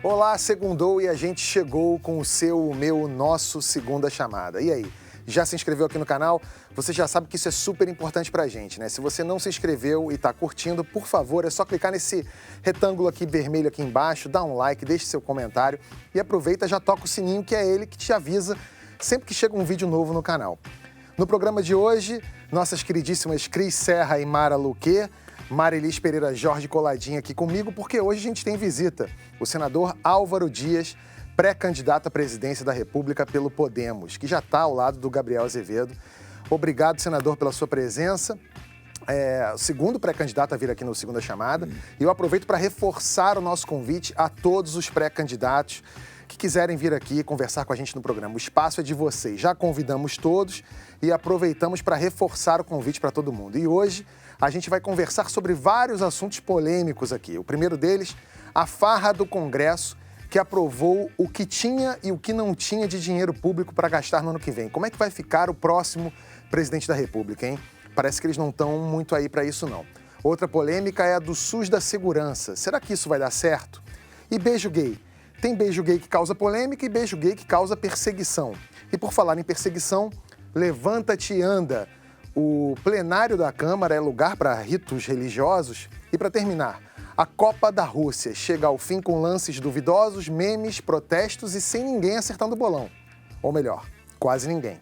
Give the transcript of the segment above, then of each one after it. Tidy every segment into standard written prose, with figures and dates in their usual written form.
Olá, segundou e a gente chegou com o seu, o meu, o nosso Segunda Chamada. E aí, já se inscreveu aqui no canal? Você já sabe que isso é super importante pra gente, né? Se você não se inscreveu e tá curtindo, por favor, é só clicar nesse retângulo aqui vermelho aqui embaixo, dá um like, deixe seu comentário e aproveita, já toca o sininho, que é ele que te avisa sempre que chega um vídeo novo no canal. No programa de hoje, nossas queridíssimas Cris Serra e Mara Luque, Marilis Pereira Jorge coladinha aqui comigo, porque hoje a gente tem visita. O senador Álvaro Dias, pré-candidato à presidência da República pelo Podemos, que já está ao lado do Gabriel Azevedo. Obrigado, senador, pela sua presença. O segundo pré-candidato a vir aqui no Segunda Chamada. E eu aproveito para reforçar o nosso convite a todos os pré-candidatos que quiserem vir aqui conversar com a gente no programa. O espaço é de vocês. Já convidamos todos e aproveitamos para reforçar o convite para todo mundo. E hoje a gente vai conversar sobre vários assuntos polêmicos aqui. O primeiro deles, a farra do Congresso, que aprovou o que tinha e o que não tinha de dinheiro público para gastar no ano que vem. Como é que vai ficar o próximo presidente da República, hein? Parece que eles não estão muito aí para isso, não. Outra polêmica é a do SUS da segurança. Será que isso vai dar certo? E beijo gay? Tem beijo gay que causa polêmica e beijo gay que causa perseguição. E por falar em perseguição, levanta-te e anda. O plenário da Câmara é lugar para ritos religiosos. E para terminar, a Copa da Rússia chega ao fim com lances duvidosos, memes, protestos e sem ninguém acertando o bolão. Ou melhor, quase ninguém.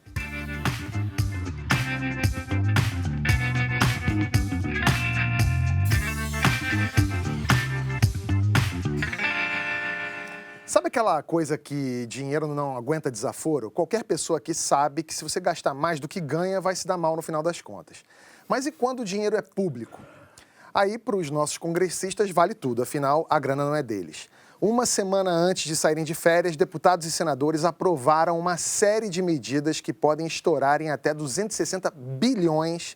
Sabe aquela coisa que dinheiro não aguenta desaforo? Qualquer pessoa aqui sabe que se você gastar mais do que ganha, vai se dar mal no final das contas. Mas e quando o dinheiro é público? Aí, para os nossos congressistas, vale tudo, afinal, a grana não é deles. Uma semana antes de saírem de férias, deputados e senadores aprovaram uma série de medidas que podem estourar em até 260 bilhões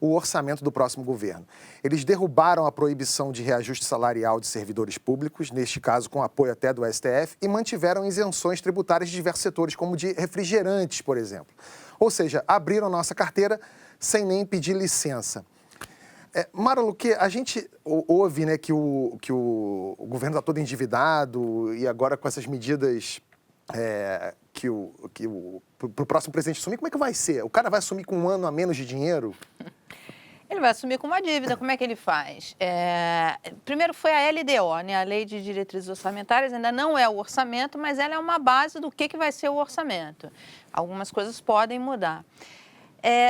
o orçamento do próximo governo. Eles derrubaram a proibição de reajuste salarial de servidores públicos, neste caso com apoio até do STF, e mantiveram isenções tributárias de diversos setores, como de refrigerantes, por exemplo. Ou seja, abriram nossa carteira sem nem pedir licença. Mara Luque, a gente ouve, né, que o governo está todo endividado e agora com essas medidas para o próximo presidente assumir, como é que vai ser? O cara vai assumir com um ano a menos de dinheiro? Ele vai assumir com uma dívida. Como é que ele faz? Primeiro foi a LDO, né? A Lei de Diretrizes Orçamentárias, ainda não é o orçamento, mas ela é uma base do que vai ser o orçamento. Algumas coisas podem mudar.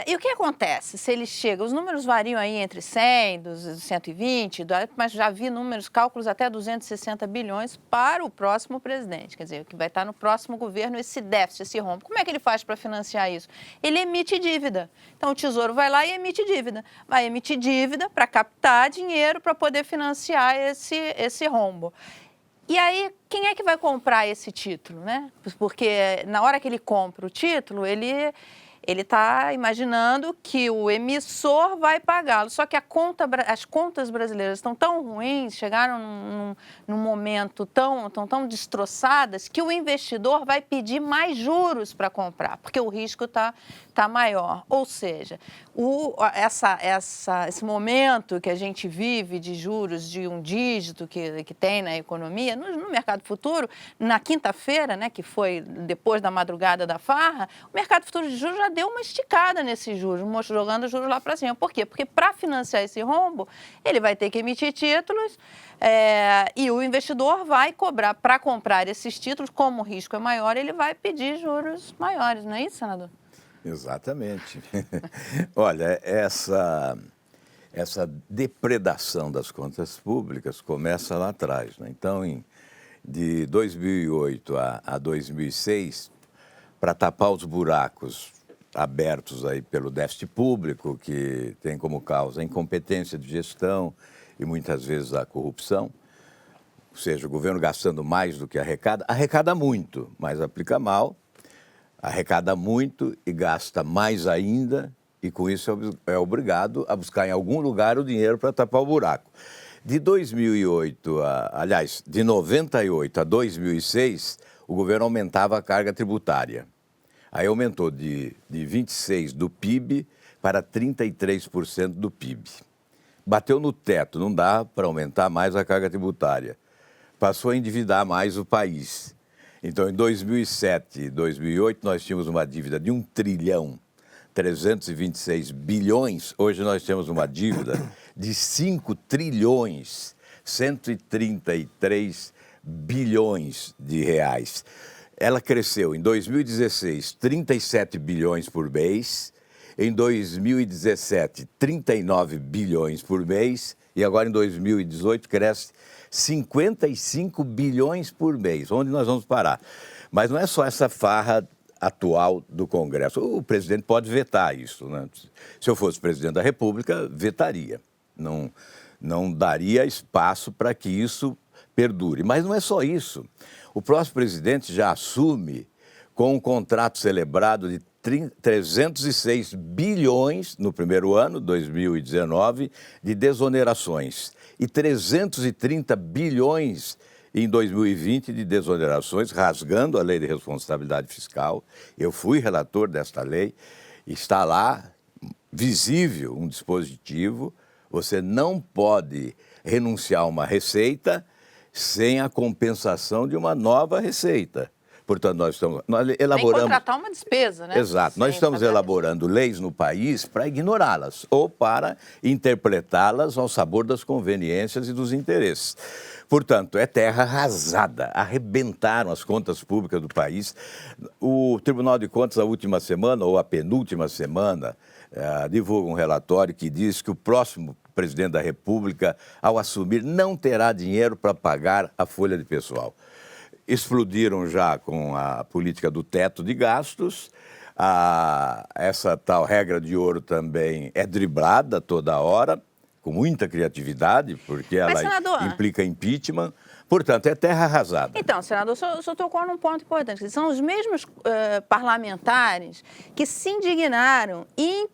E o que acontece? Se ele chega, os números variam aí entre 100, 120, mas já vi cálculos até 260 bilhões para o próximo presidente, quer dizer, que vai estar no próximo governo, esse déficit, esse rombo. Como é que ele faz para financiar isso? Ele emite dívida. Então, o Tesouro vai lá e emite dívida. Vai emitir dívida para captar dinheiro para poder financiar esse rombo. E aí, quem é que vai comprar esse título, né? Porque na hora que ele compra o título, ele está imaginando que o emissor vai pagá-lo. Só que as contas brasileiras estão tão ruins, chegaram num momento tão destroçadas, que o investidor vai pedir mais juros para comprar, porque o risco está maior. Ou seja, esse momento que a gente vive de juros de um dígito que tem na economia, no mercado futuro, na quinta-feira, né, que foi depois da madrugada da farra, o mercado futuro de juros já deu uma esticada nesses juros, jogando os juros lá para cima. Por quê? Porque para financiar esse rombo, ele vai ter que emitir títulos e o investidor vai cobrar, para comprar esses títulos, como o risco é maior, ele vai pedir juros maiores, não é isso, senador? Exatamente. Olha, essa depredação das contas públicas começa lá atrás, né? Então, de 2008 a 2006, para tapar os buracos abertos aí pelo déficit público, que tem como causa a incompetência de gestão e muitas vezes a corrupção, ou seja, o governo gastando mais do que arrecada muito, mas aplica mal, arrecada muito e gasta mais ainda, e com isso é obrigado a buscar em algum lugar o dinheiro para tapar o buraco. De 98 a 2006, o governo aumentava a carga tributária. Aí aumentou de 26% do PIB para 33% do PIB. Bateu no teto, não dá para aumentar mais a carga tributária. passou a endividar mais o país. Então, em 2007 e 2008, nós tínhamos uma dívida de 1,326 trilhões. Hoje nós temos uma dívida de 5,133 bilhões de reais. Ela cresceu em 2016, 37 bilhões por mês, em 2017, 39 bilhões por mês, e agora em 2018 cresce 55 bilhões por mês. Onde nós vamos parar? Mas não é só essa farra atual do Congresso. O presidente pode vetar isso, né? Se eu fosse presidente da República, vetaria. Não daria espaço para que isso perdure. Mas não é só isso. O próximo presidente já assume com um contrato celebrado de 306 bilhões no primeiro ano, 2019, de desonerações e 330 bilhões em 2020 de desonerações, rasgando a lei de responsabilidade fiscal. Eu fui relator desta lei, está lá, visível, um dispositivo. Você não pode renunciar a uma receita sem a compensação de uma nova receita. Portanto, nós elaboramos... Tem que contratar uma despesa, né? Exato. Nós estamos elaborando leis no país para ignorá-las ou para interpretá-las ao sabor das conveniências e dos interesses. Portanto, é terra arrasada. Arrebentaram as contas públicas do país. O Tribunal de Contas, a última semana, ou a penúltima semana, divulga um relatório que diz que o próximo presidente da República, ao assumir, não terá dinheiro para pagar a folha de pessoal. Explodiram já com a política do teto de gastos. Essa tal regra de ouro também é driblada toda hora, com muita criatividade, porque ela senador, implica impeachment. Portanto, é terra arrasada. Então, senador, o senhor tocou num ponto importante. São os mesmos parlamentares que se indignaram e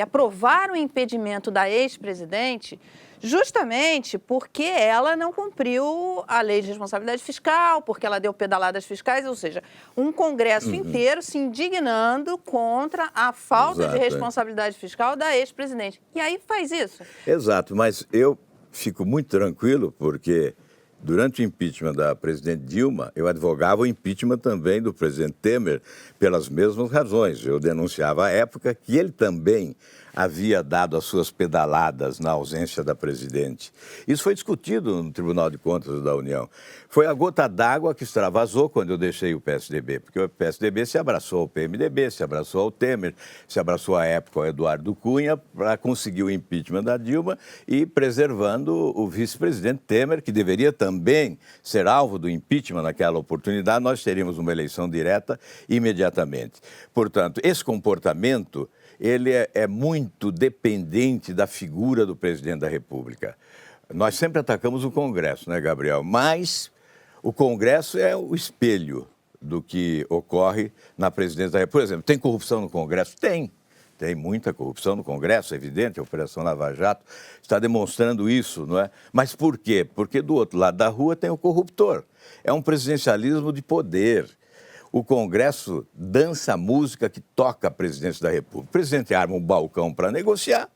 aprovaram o impedimento da ex-presidente justamente porque ela não cumpriu a lei de responsabilidade fiscal, porque ela deu pedaladas fiscais, ou seja, um Congresso inteiro se indignando contra a falta de responsabilidade fiscal da ex-presidente. E aí faz isso. Exato, mas eu fico muito tranquilo porque durante o impeachment da presidente Dilma, eu advogava o impeachment também do presidente Temer pelas mesmas razões. Eu denunciava à época que ele também havia dado as suas pedaladas na ausência da presidente. Isso foi discutido no Tribunal de Contas da União. Foi a gota d'água que extravasou quando eu deixei o PSDB, porque o PSDB se abraçou ao PMDB, se abraçou ao Temer, se abraçou à época ao Eduardo Cunha para conseguir o impeachment da Dilma e preservando o vice-presidente Temer, que deveria também ser alvo do impeachment naquela oportunidade, nós teríamos uma eleição direta imediatamente. Portanto, esse comportamento ele é muito dependente da figura do presidente da República. Nós sempre atacamos o Congresso, né, Gabriel? Mas o Congresso é o espelho do que ocorre na presidência da República. Por exemplo, tem corrupção no Congresso? Tem. Tem muita corrupção no Congresso, é evidente, a Operação Lava Jato está demonstrando isso, não é? Mas por quê? Porque do outro lado da rua tem o corruptor. É um presidencialismo de poder. O Congresso dança a música que toca a presidência da República. O presidente arma um balcão para negociar,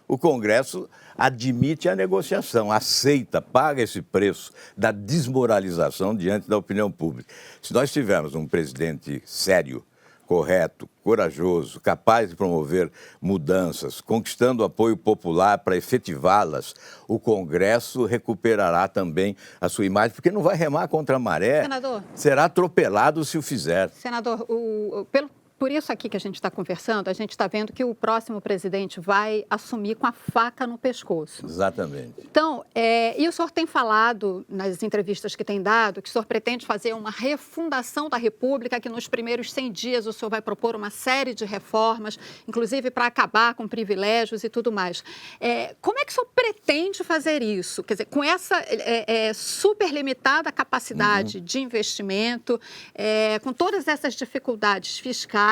o Congresso admite a negociação, aceita, paga esse preço da desmoralização diante da opinião pública. Se nós tivermos um presidente sério, correto, corajoso, capaz de promover mudanças, conquistando apoio popular para efetivá-las, o Congresso recuperará também a sua imagem, porque não vai remar contra a maré, Senador, será atropelado se o fizer. Senador, por isso aqui que a gente está conversando, a gente está vendo que o próximo presidente vai assumir com a faca no pescoço. Exatamente. Então, e o senhor tem falado nas entrevistas que tem dado que o senhor pretende fazer uma refundação da República, que nos primeiros 100 dias o senhor vai propor uma série de reformas, inclusive para acabar com privilégios e tudo mais. Como é que o senhor pretende fazer isso? Quer dizer, com essa super limitada capacidade de investimento, com todas essas dificuldades fiscais,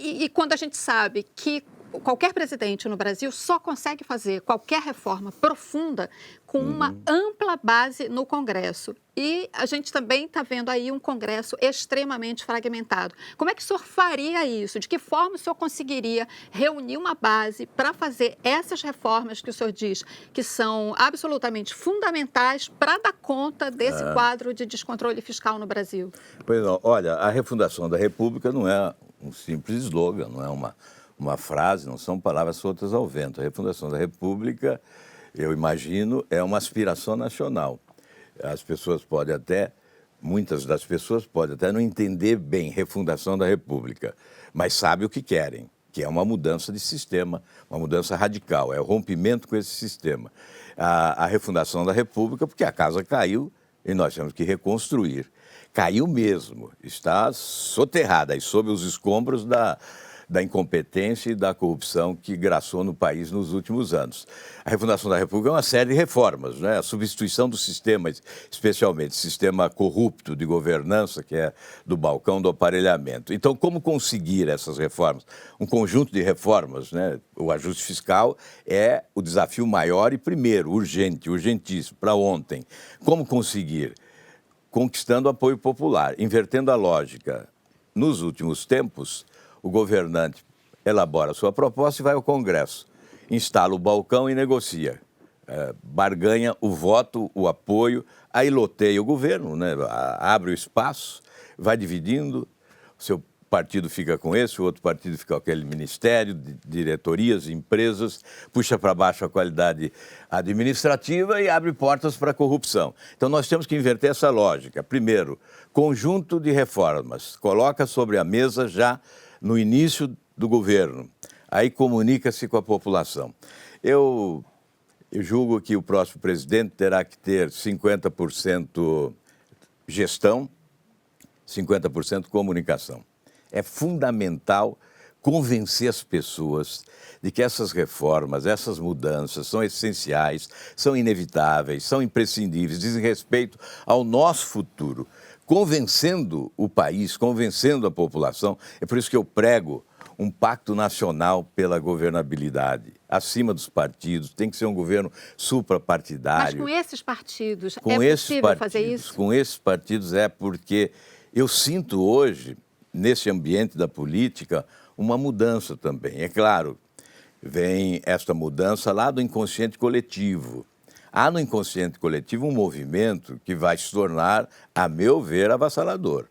e quando a gente sabe que qualquer presidente no Brasil só consegue fazer qualquer reforma profunda com uma ampla base no Congresso. E a gente também está vendo aí um Congresso extremamente fragmentado. Como é que o senhor faria isso? De que forma o senhor conseguiria reunir uma base para fazer essas reformas que o senhor diz que são absolutamente fundamentais para dar conta desse quadro de descontrole fiscal no Brasil? Pois não, olha, a refundação da República não é um simples slogan, não é uma frase, não são palavras soltas ao vento. A refundação da República, eu imagino, é uma aspiração nacional. As pessoas podem até, muitas das pessoas podem até não entender bem refundação da República, mas sabem o que querem, que é uma mudança de sistema, uma mudança radical, é o rompimento com esse sistema. A refundação da República, porque a casa caiu e nós temos que reconstruir. Caiu mesmo, está soterrada e sob os escombros da incompetência e da corrupção que graçou no país nos últimos anos. A refundação da República é uma série de reformas, né? A substituição do sistema, especialmente sistema corrupto de governança, que é do balcão do aparelhamento. Então, como conseguir essas reformas? Um conjunto de reformas, né? O ajuste fiscal é o desafio maior e primeiro, urgente, urgentíssimo, para ontem. Como conseguir? Conquistando apoio popular, invertendo a lógica. Nos últimos tempos, o governante elabora a sua proposta e vai ao Congresso, instala o balcão e negocia, barganha o voto, o apoio, aí loteia o governo, né? Abre o espaço, vai dividindo, o seu partido fica com esse, o outro partido fica com aquele ministério, diretorias, empresas, puxa para baixo a qualidade administrativa e abre portas para a corrupção. Então nós temos que inverter essa lógica. Primeiro, conjunto de reformas, coloca sobre a mesa já no início do governo, aí comunica-se com a população. Eu julgo que o próximo presidente terá que ter 50% gestão, 50% comunicação. É fundamental convencer as pessoas de que essas reformas, essas mudanças são essenciais, são inevitáveis, são imprescindíveis, dizem respeito ao nosso futuro. Convencendo o país, convencendo a população, é por isso que eu prego um pacto nacional pela governabilidade, acima dos partidos, tem que ser um governo suprapartidário. Mas com esses partidos, é possível fazer isso? Com esses partidos é porque eu sinto hoje, nesse ambiente da política, uma mudança também. É claro, vem esta mudança lá do inconsciente coletivo. Há no inconsciente coletivo um movimento que vai se tornar, a meu ver, avassalador.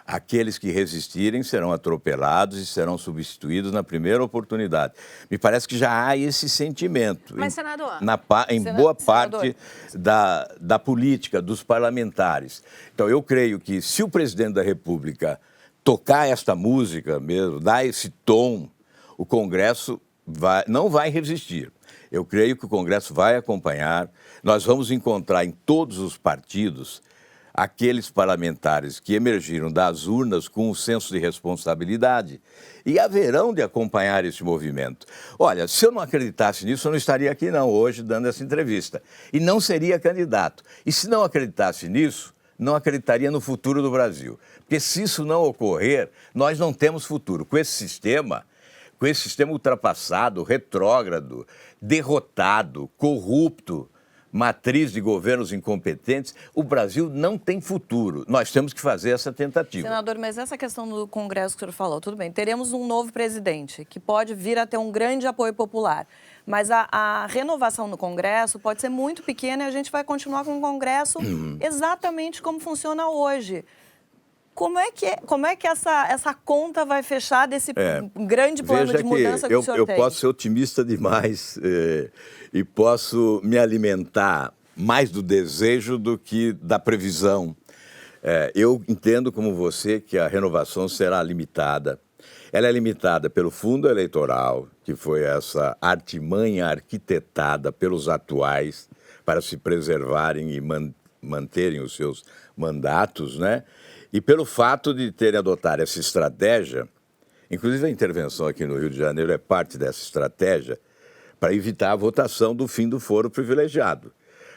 Aqueles que resistirem serão atropelados e serão substituídos na primeira oportunidade. Me parece que já há esse sentimento. Mas, senador... Em boa parte da política, dos parlamentares. Então, eu creio que se o presidente da República tocar esta música mesmo, dar esse tom, o Congresso não vai resistir. Eu creio que o Congresso vai acompanhar. Nós vamos encontrar em todos os partidos aqueles parlamentares que emergiram das urnas com um senso de responsabilidade e haverão de acompanhar esse movimento. Olha, se eu não acreditasse nisso, eu não estaria aqui não hoje dando essa entrevista e não seria candidato. E se não acreditasse nisso, não acreditaria no futuro do Brasil. Porque se isso não ocorrer, nós não temos futuro. Com esse sistema ultrapassado, retrógrado, derrotado, corrupto, matriz de governos incompetentes, o Brasil não tem futuro. Nós temos que fazer essa tentativa. Senador, mas essa questão do Congresso que o senhor falou, tudo bem, teremos um novo presidente que pode vir a ter um grande apoio popular, mas a renovação no Congresso pode ser muito pequena e a gente vai continuar com o Congresso exatamente como funciona hoje. Como é que essa conta vai fechar desse grande plano de mudança que o senhor tem? Eu posso ser otimista demais e posso me alimentar mais do desejo do que da previsão. Eu entendo como você que a renovação será limitada. Ela é limitada pelo fundo eleitoral, que foi essa artimanha arquitetada pelos atuais para se preservarem e manterem os seus mandatos, né? E pelo fato de terem adotado essa estratégia, inclusive a intervenção aqui no Rio de Janeiro é parte dessa estratégia, para evitar a votação do fim do foro privilegiado.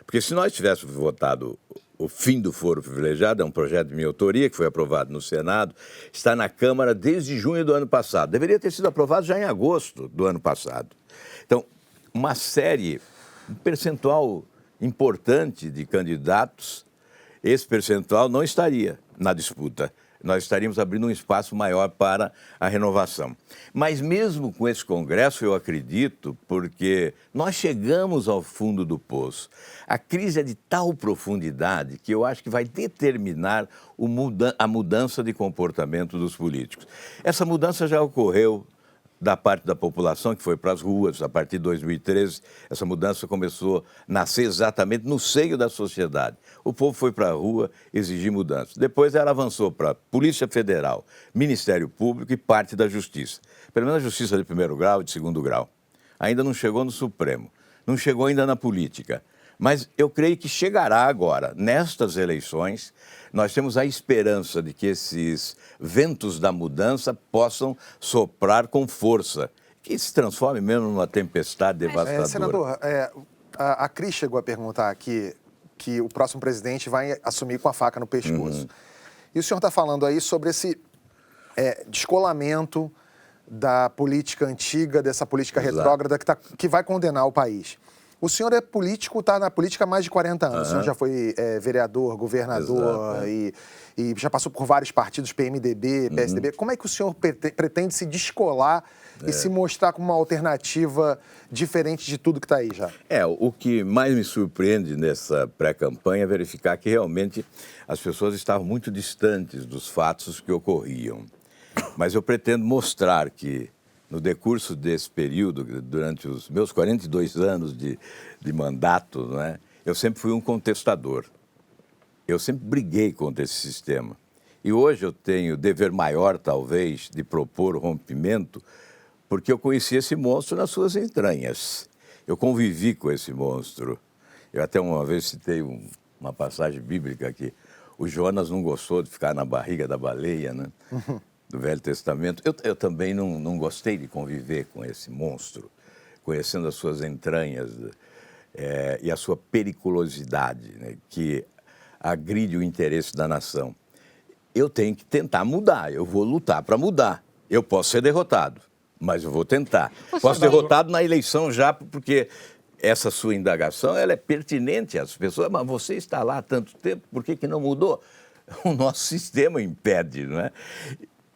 Porque se nós tivéssemos votado o fim do foro privilegiado, é um projeto de minha autoria, que foi aprovado no Senado, está na Câmara desde junho do ano passado. Deveria ter sido aprovado já em agosto do ano passado. Então, uma série, um percentual importante de candidatos, esse percentual não estaria na disputa. Nós estaríamos abrindo um espaço maior para a renovação. Mas mesmo com esse Congresso, eu acredito, porque nós chegamos ao fundo do poço. A crise é de tal profundidade que eu acho que vai determinar a mudança de comportamento dos políticos. Essa mudança já ocorreu da parte da população que foi para as ruas a partir de 2013. Essa mudança começou a nascer exatamente no seio da sociedade. O povo foi para a rua exigir mudanças. Depois ela avançou para Polícia Federal, Ministério Público e parte da Justiça. Pelo menos a Justiça de primeiro grau e de segundo grau. Ainda não chegou no Supremo, não chegou ainda na política. Mas eu creio que chegará agora, nestas eleições, nós temos a esperança de que esses ventos da mudança possam soprar com força, que se transforme mesmo numa tempestade devastadora. Senador, a Cris chegou a perguntar aqui que o próximo presidente vai assumir com a faca no pescoço. E o senhor está falando aí sobre esse descolamento da política antiga, dessa política retrógrada que vai condenar o país. O senhor é político, está na política há mais de 40 anos. O senhor já foi vereador, governador e já passou por vários partidos, PMDB, PSDB. Como é que o senhor pretende se descolar e se mostrar como uma alternativa diferente de tudo que está aí já? O que mais me surpreende nessa pré-campanha é verificar que realmente as pessoas estavam muito distantes dos fatos que ocorriam. Mas eu pretendo mostrar que no decurso desse período, durante os meus 42 anos de mandato, né, eu sempre fui um contestador. Eu sempre briguei contra esse sistema. E hoje eu tenho o dever maior, talvez, de propor o rompimento, porque eu conheci esse monstro nas suas entranhas. Eu convivi com esse monstro. Eu até uma vez citei uma passagem bíblica que o Jonas não gostou de ficar na barriga da baleia, né? Do Velho Testamento. Eu também não gostei de conviver com esse monstro, conhecendo as suas entranhas e a sua periculosidade, né, que agride o interesse da nação. Eu tenho que tentar mudar, eu vou lutar para mudar. Eu posso ser derrotado, mas eu vou tentar. Posso ser derrotado na eleição já, porque essa sua indagação ela é pertinente às pessoas. Mas você está lá há tanto tempo, por que não mudou? O nosso sistema impede, não é?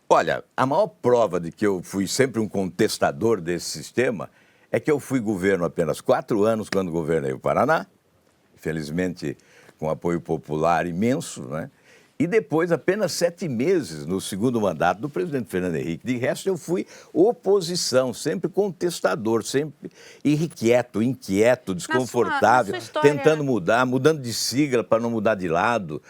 Olha, a maior prova de que eu fui sempre um contestador desse sistema é que eu fui governo apenas 4 anos quando governei o Paraná, infelizmente com apoio popular imenso, né? E depois apenas 7 meses no segundo mandato do presidente Fernando Henrique. De resto, eu fui oposição, sempre contestador, sempre irrequieto, inquieto, desconfortável, na sua história... tentando mudar, mudando de sigla para não mudar de lado,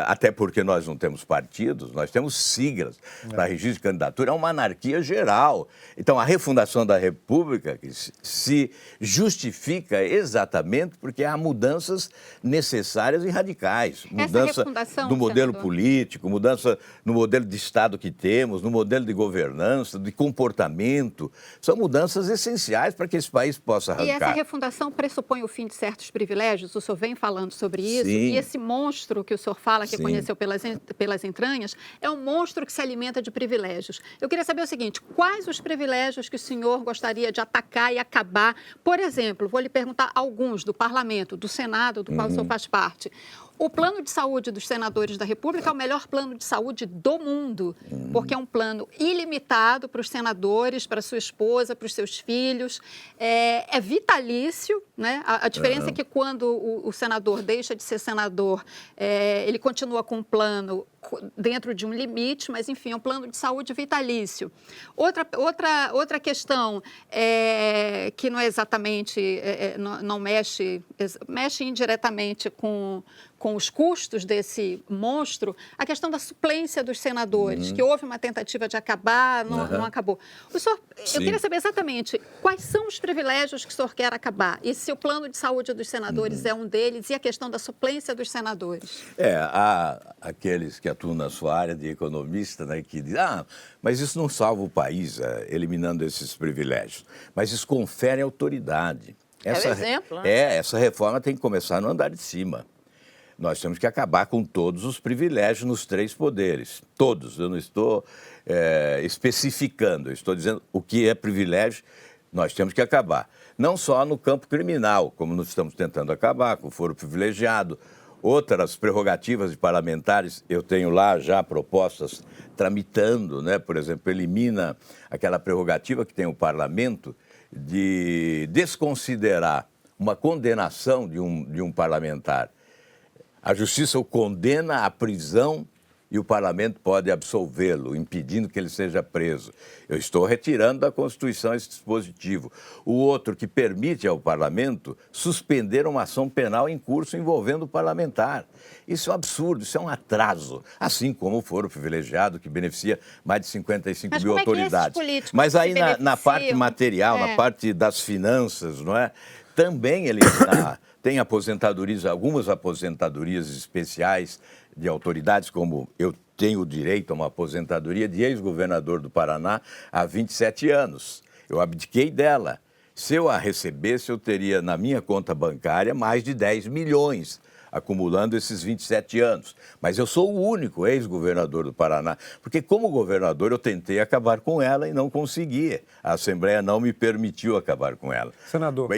até porque nós não temos partidos, nós temos siglas para registro de candidatura, é uma anarquia geral. Então, a refundação da República se justifica exatamente porque há mudanças necessárias e radicais. Mudança do modelo político, mudança no modelo de Estado que temos, no modelo de governança, de comportamento. São mudanças essenciais para que esse país possa arrancar. E essa refundação pressupõe o fim de certos privilégios? O senhor vem falando sobre isso? Sim. E esse monstro que o senhor fala, que Sim. conheceu pelas entranhas, é um monstro que se alimenta de privilégios. Eu queria saber o seguinte, quais os privilégios que o senhor gostaria de atacar e acabar? Por exemplo, vou lhe perguntar alguns do Parlamento, do Senado, do qual o senhor faz parte. O plano de saúde dos senadores da República é o melhor plano de saúde do mundo, porque é um plano ilimitado para os senadores, para sua esposa, para os seus filhos. É vitalício, né? A diferença é que quando o senador deixa de ser senador, ele continua com um plano dentro de um limite, mas, enfim, é um plano de saúde vitalício. Outra questão que não é exatamente, não mexe indiretamente com os custos desse monstro, a questão da suplência dos senadores, que houve uma tentativa de acabar, não acabou. O senhor, eu queria saber exatamente quais são os privilégios que o senhor quer acabar e se o plano de saúde dos senadores é um deles e a questão da suplência dos senadores. Há aqueles que atuam na sua área de economista, né, que dizem, mas isso não salva o país, eliminando esses privilégios. Mas isso confere autoridade. É o exemplo, né? Essa reforma tem que começar no andar de cima. nós temos que acabar com todos os privilégios nos 3 poderes. Todos, eu não estou especificando, eu estou dizendo o que é privilégio, nós temos que acabar. Não só no campo criminal, como nós estamos tentando acabar com o foro privilegiado, outras prerrogativas de parlamentares, eu tenho lá já propostas tramitando, né? Por exemplo, elimina aquela prerrogativa que tem o parlamento de desconsiderar uma condenação de um parlamentar. A justiça o condena à prisão e o parlamento pode absolvê-lo, impedindo que ele seja preso. Eu estou retirando da Constituição esse dispositivo. O outro que permite ao parlamento suspender uma ação penal em curso envolvendo o parlamentar. Isso é um absurdo, isso é um atraso. Assim como o foro privilegiado, que beneficia mais de 55 mil autoridades. Mas aí na parte material, na parte das finanças, não é? Também ele tem aposentadorias, algumas aposentadorias especiais de autoridades, como eu tenho direito a uma aposentadoria de ex-governador do Paraná há 27 anos. Eu abdiquei dela. Se eu a recebesse, eu teria na minha conta bancária mais de 10 milhões, acumulando esses 27 anos. Mas eu sou o único ex-governador do Paraná, porque como governador eu tentei acabar com ela e não consegui. A Assembleia não me permitiu acabar com ela. Senador.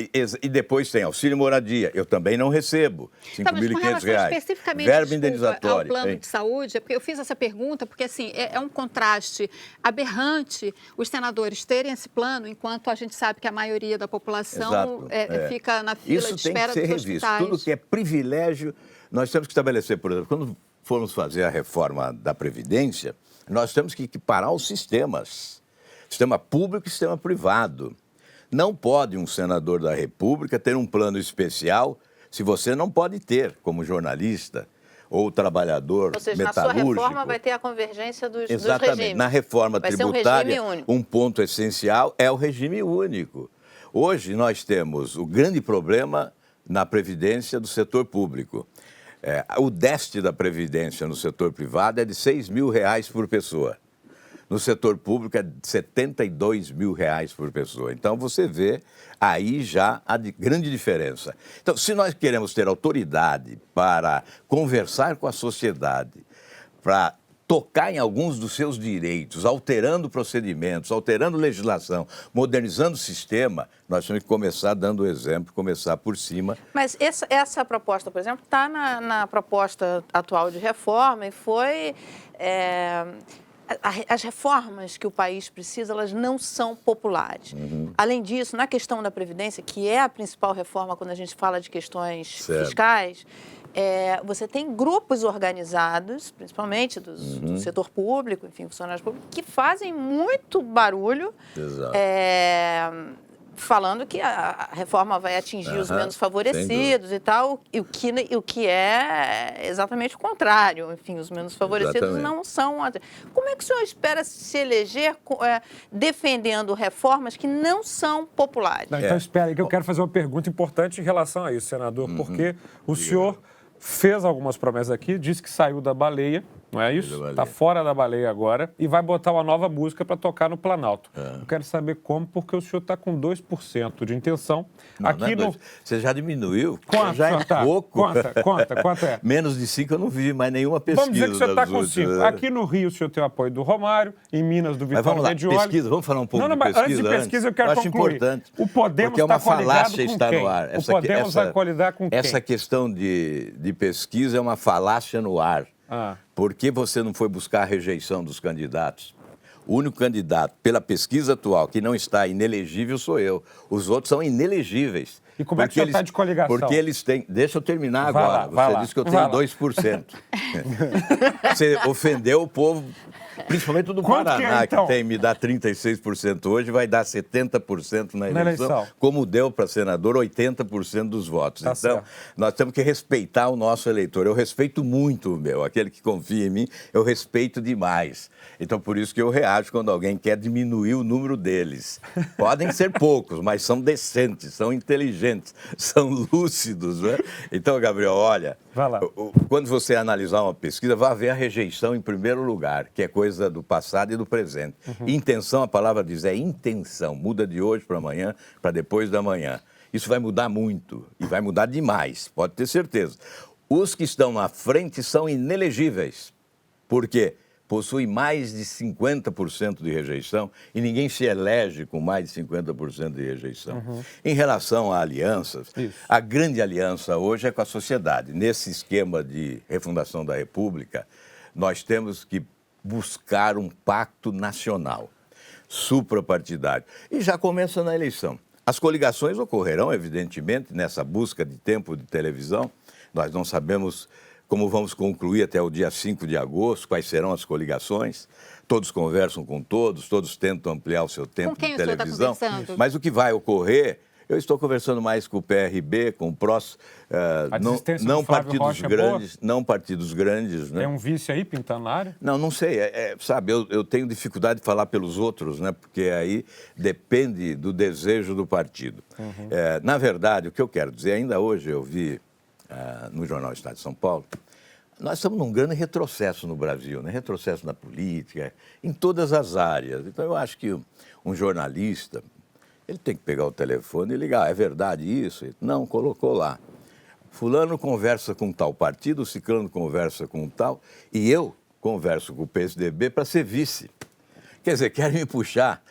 E depois tem auxílio moradia, eu também não recebo, R$5.500. Especificamente, verba indenizatória. Ao plano de saúde, porque eu fiz essa pergunta, porque assim, é um contraste aberrante os senadores terem esse plano, enquanto a gente sabe que a maioria da população fica na fila de espera dos hospitais. Isso tem que ser revisto. Tudo que é privilégio, nós temos que estabelecer, por exemplo, quando formos fazer a reforma da Previdência, nós temos que equiparar os sistemas. Sistema público e sistema privado. Não pode um senador da República ter um plano especial se você não pode ter, como jornalista ou trabalhador metalúrgico. Ou seja, na sua reforma vai ter a convergência dos regimes. Na reforma tributária, um ponto essencial é o regime único. Hoje nós temos o grande problema na Previdência do setor público. O déficit da Previdência no setor privado é de R$6.000 por pessoa. No setor público é de R$72.000 por pessoa. Então, você vê aí já a grande diferença. Então, se nós queremos ter autoridade para conversar com a sociedade, para tocar em alguns dos seus direitos, alterando procedimentos, alterando legislação, modernizando o sistema, nós temos que começar dando o exemplo, começar por cima. Mas essa proposta, por exemplo, está na proposta atual de reforma e foi... As reformas que o país precisa, elas não são populares. Além disso, na questão da Previdência, que é a principal reforma quando a gente fala de questões fiscais, você tem grupos organizados, principalmente do setor público, enfim, funcionários públicos, que fazem muito barulho, falando que a reforma vai atingir os menos favorecidos e tal, e o que é exatamente o contrário. Enfim, os menos favorecidos não são... Como é que o senhor espera se eleger defendendo reformas que não são populares? Não, então, espera aí, que eu quero fazer uma pergunta importante em relação a isso, senador, porque o senhor fez algumas promessas aqui, disse que saiu da baleia, não é isso? Está fora da baleia agora e vai botar uma nova música para tocar no Planalto. Eu quero saber como, porque o senhor está com 2% de intenção. Não, aqui não é Você já diminuiu? Quanto já é pouco. Quanto é? Menos de 5 eu não vi mais nenhuma pesquisa. Vamos dizer que o senhor está com 5. Aqui no Rio o senhor tem o apoio do Romário, em Minas do Vitório Medioli. Pesquisa, vamos falar um pouco de pesquisa antes de pesquisa eu quero concluir. Importante, o Podemos está coligado com quem? No ar. O Podemos vai colidar com quem? Essa questão de pesquisa é uma falácia no ar. Por que você não foi buscar a rejeição dos candidatos? O único candidato, pela pesquisa atual, que não está inelegível sou eu. Os outros são inelegíveis. E como é que o senhor está de coligação? Porque eles têm... Deixa eu terminar agora. Você disse que eu tenho 2%. Você ofendeu o povo, principalmente do Paraná, que me dá 36% hoje, vai dar 70% na eleição, como deu para senador 80% dos votos. Então, certo. Nós temos que respeitar o nosso eleitor. Eu respeito muito o meu, aquele que confia em mim, eu respeito demais. Então, por isso que eu reajo quando alguém quer diminuir o número deles. Podem ser poucos, mas são decentes, são inteligentes, são lúcidos, né? Então, Gabriel, olha, quando você analisar uma pesquisa, vai haver a rejeição em primeiro lugar, que é coisa do passado e do presente. Intenção, a palavra diz, é intenção. Muda de hoje para amanhã, para depois da manhã. Isso vai mudar muito e vai mudar demais, pode ter certeza. Os que estão na frente são inelegíveis. Por quê? Possui mais de 50% de rejeição e ninguém se elege com mais de 50% de rejeição. Em relação a alianças, a grande aliança hoje é com a sociedade. Nesse esquema de refundação da República, nós temos que buscar um pacto nacional, suprapartidário. E já começa na eleição. As coligações ocorrerão, evidentemente, nessa busca de tempo de televisão. Nós não sabemos como vamos concluir até o dia 5 de agosto, quais serão as coligações. Todos conversam com todos tentam ampliar o seu tempo de televisão. Com quem o senhor está conversando? Mas o que vai ocorrer, eu estou conversando mais com o PRB, com o PROS, não partidos grandes, não partidos grandes. Né? Tem um vice aí pintando na área? Não sei, sabe, eu tenho dificuldade de falar pelos outros, né? Porque aí depende do desejo do partido. Na verdade, o que eu quero dizer, ainda hoje eu vi no Jornal Estado de São Paulo, nós estamos num grande retrocesso no Brasil, né? Retrocesso na política, em todas as áreas. Então, eu acho que um jornalista, ele tem que pegar o telefone e ligar, é verdade isso? Não, colocou lá. Fulano conversa com tal partido, Ciclano conversa com tal, e eu converso com o PSDB para ser vice. Quer dizer, querem me puxar,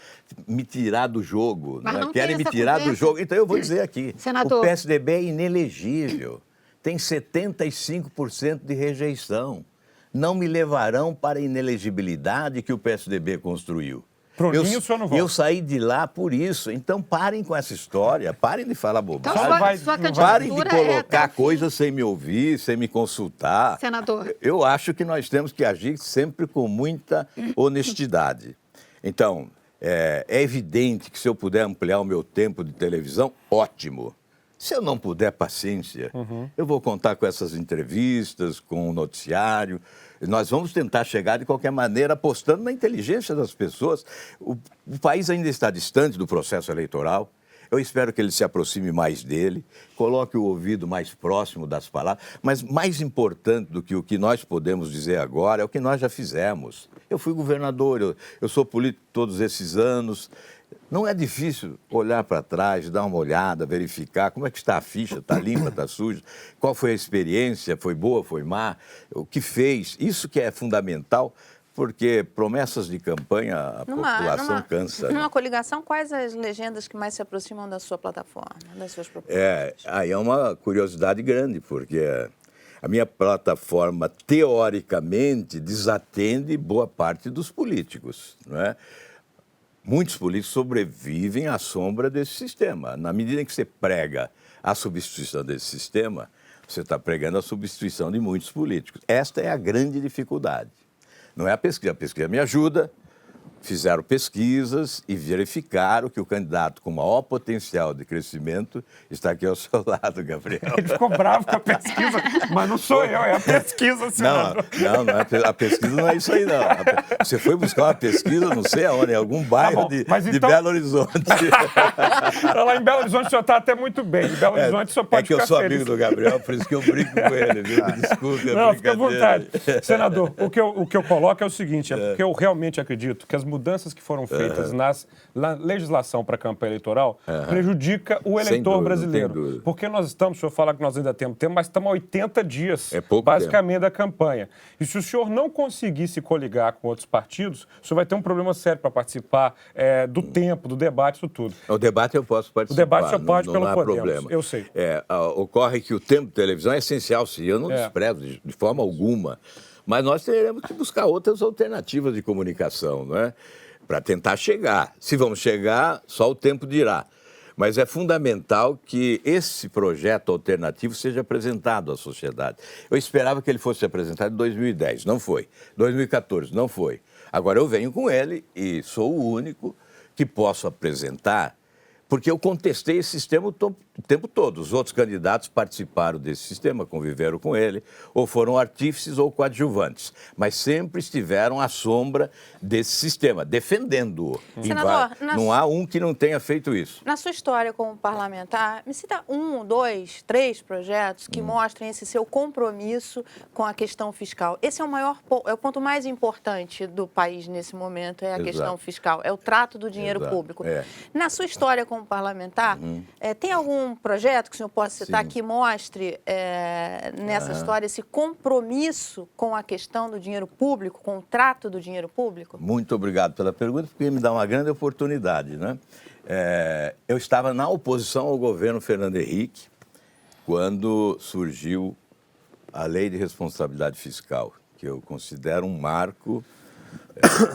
me tirar do jogo, Mas não querem tem me essa tirar conversa. do jogo. Então, eu vou dizer aqui, Senador. o PSDB é inelegível. Tem 75% de rejeição. Não me levarão para a inelegibilidade que o PSDB construiu. Prontinho, o senhor não volta. Eu saí de lá por isso. Então, parem com essa história, parem de falar bobagem. Então, sua candidatura Parem de é colocar até o fim. coisas sem me ouvir, sem me consultar. Senador. Eu acho que nós temos que agir sempre com muita honestidade. Então, é evidente que se eu puder ampliar o meu tempo de televisão, ótimo. Se eu não puder, paciência. Eu vou contar com essas entrevistas, com o noticiário. Nós vamos tentar chegar de qualquer maneira apostando na inteligência das pessoas. O país ainda está distante do processo eleitoral. Eu espero que ele se aproxime mais dele, coloque o ouvido mais próximo das palavras. Mas mais importante do que o que nós podemos dizer agora é o que nós já fizemos. Eu fui governador, eu sou político todos esses anos. Não é difícil olhar para trás, dar uma olhada, verificar como é que está a ficha, está limpa, está suja, qual foi a experiência, foi boa, foi má, o que fez. Isso que é fundamental, porque promessas de campanha a população cansa. Numa coligação, quais as legendas que mais se aproximam da sua plataforma, das suas propostas? Aí é uma curiosidade grande, porque a minha plataforma, teoricamente, desatende boa parte dos políticos, não é? Muitos políticos sobrevivem à sombra desse sistema. Na medida em que você prega a substituição desse sistema, você está pregando a substituição de muitos políticos. Esta é a grande dificuldade. Não é a pesquisa me ajuda. Fizeram pesquisas e verificaram que o candidato com maior potencial de crescimento está aqui ao seu lado, Gabriel. Ele ficou bravo com a pesquisa, mas não sou eu, é a pesquisa, senador. Não, a pesquisa não é isso aí, não. Você foi buscar uma pesquisa, não sei aonde, em algum bairro de Belo Horizonte. Lá em Belo Horizonte o senhor está até muito bem. Em Belo Horizonte o senhor pode ficar feliz. É que eu sou feliz. amigo do Gabriel, por isso que eu brinco com ele, viu? Desculpe, não, fica à vontade. Senador, o que eu coloco é o seguinte, porque eu realmente acredito que as mudanças que foram feitas na legislação para a campanha eleitoral prejudica o eleitor brasileiro. Porque nós estamos, o senhor fala que nós ainda temos tempo, mas estamos há 80 dias, basicamente, da campanha. E se o senhor não conseguir se coligar com outros partidos, o senhor vai ter um problema sério para participar do tempo, do debate, isso tudo. O debate eu posso participar. O debate o senhor pode pelo Podemos, problema. Eu sei. Ocorre que o tempo de televisão é essencial, sim, eu não desprezo de forma alguma. Mas nós teremos que buscar outras alternativas de comunicação, não é? Para tentar chegar. Se vamos chegar, só o tempo dirá. Mas é fundamental que esse projeto alternativo seja apresentado à sociedade. Eu esperava que ele fosse apresentado em 2010, não foi. 2014, não foi. Agora eu venho com ele e sou o único que posso apresentar, porque eu contestei esse sistema o tempo todo. Os outros candidatos participaram desse sistema, conviveram com ele, ou foram artífices ou coadjuvantes, mas sempre estiveram à sombra desse sistema, defendendo-o. Senador, não há um que não tenha feito isso. Na sua história como parlamentar, me cita 1, 2, 3 projetos que mostrem esse seu compromisso com a questão fiscal. Esse é o ponto mais importante do país nesse momento, é a questão fiscal, é o trato do dinheiro público. Na sua história como como parlamentar, tem algum projeto que o senhor possa citar Sim. que mostre nessa história esse compromisso com a questão do dinheiro público, com o trato do dinheiro público? Muito obrigado pela pergunta, porque me dá uma grande oportunidade, né? Eu estava na oposição ao governo Fernando Henrique quando surgiu a Lei de Responsabilidade Fiscal, que eu considero um marco,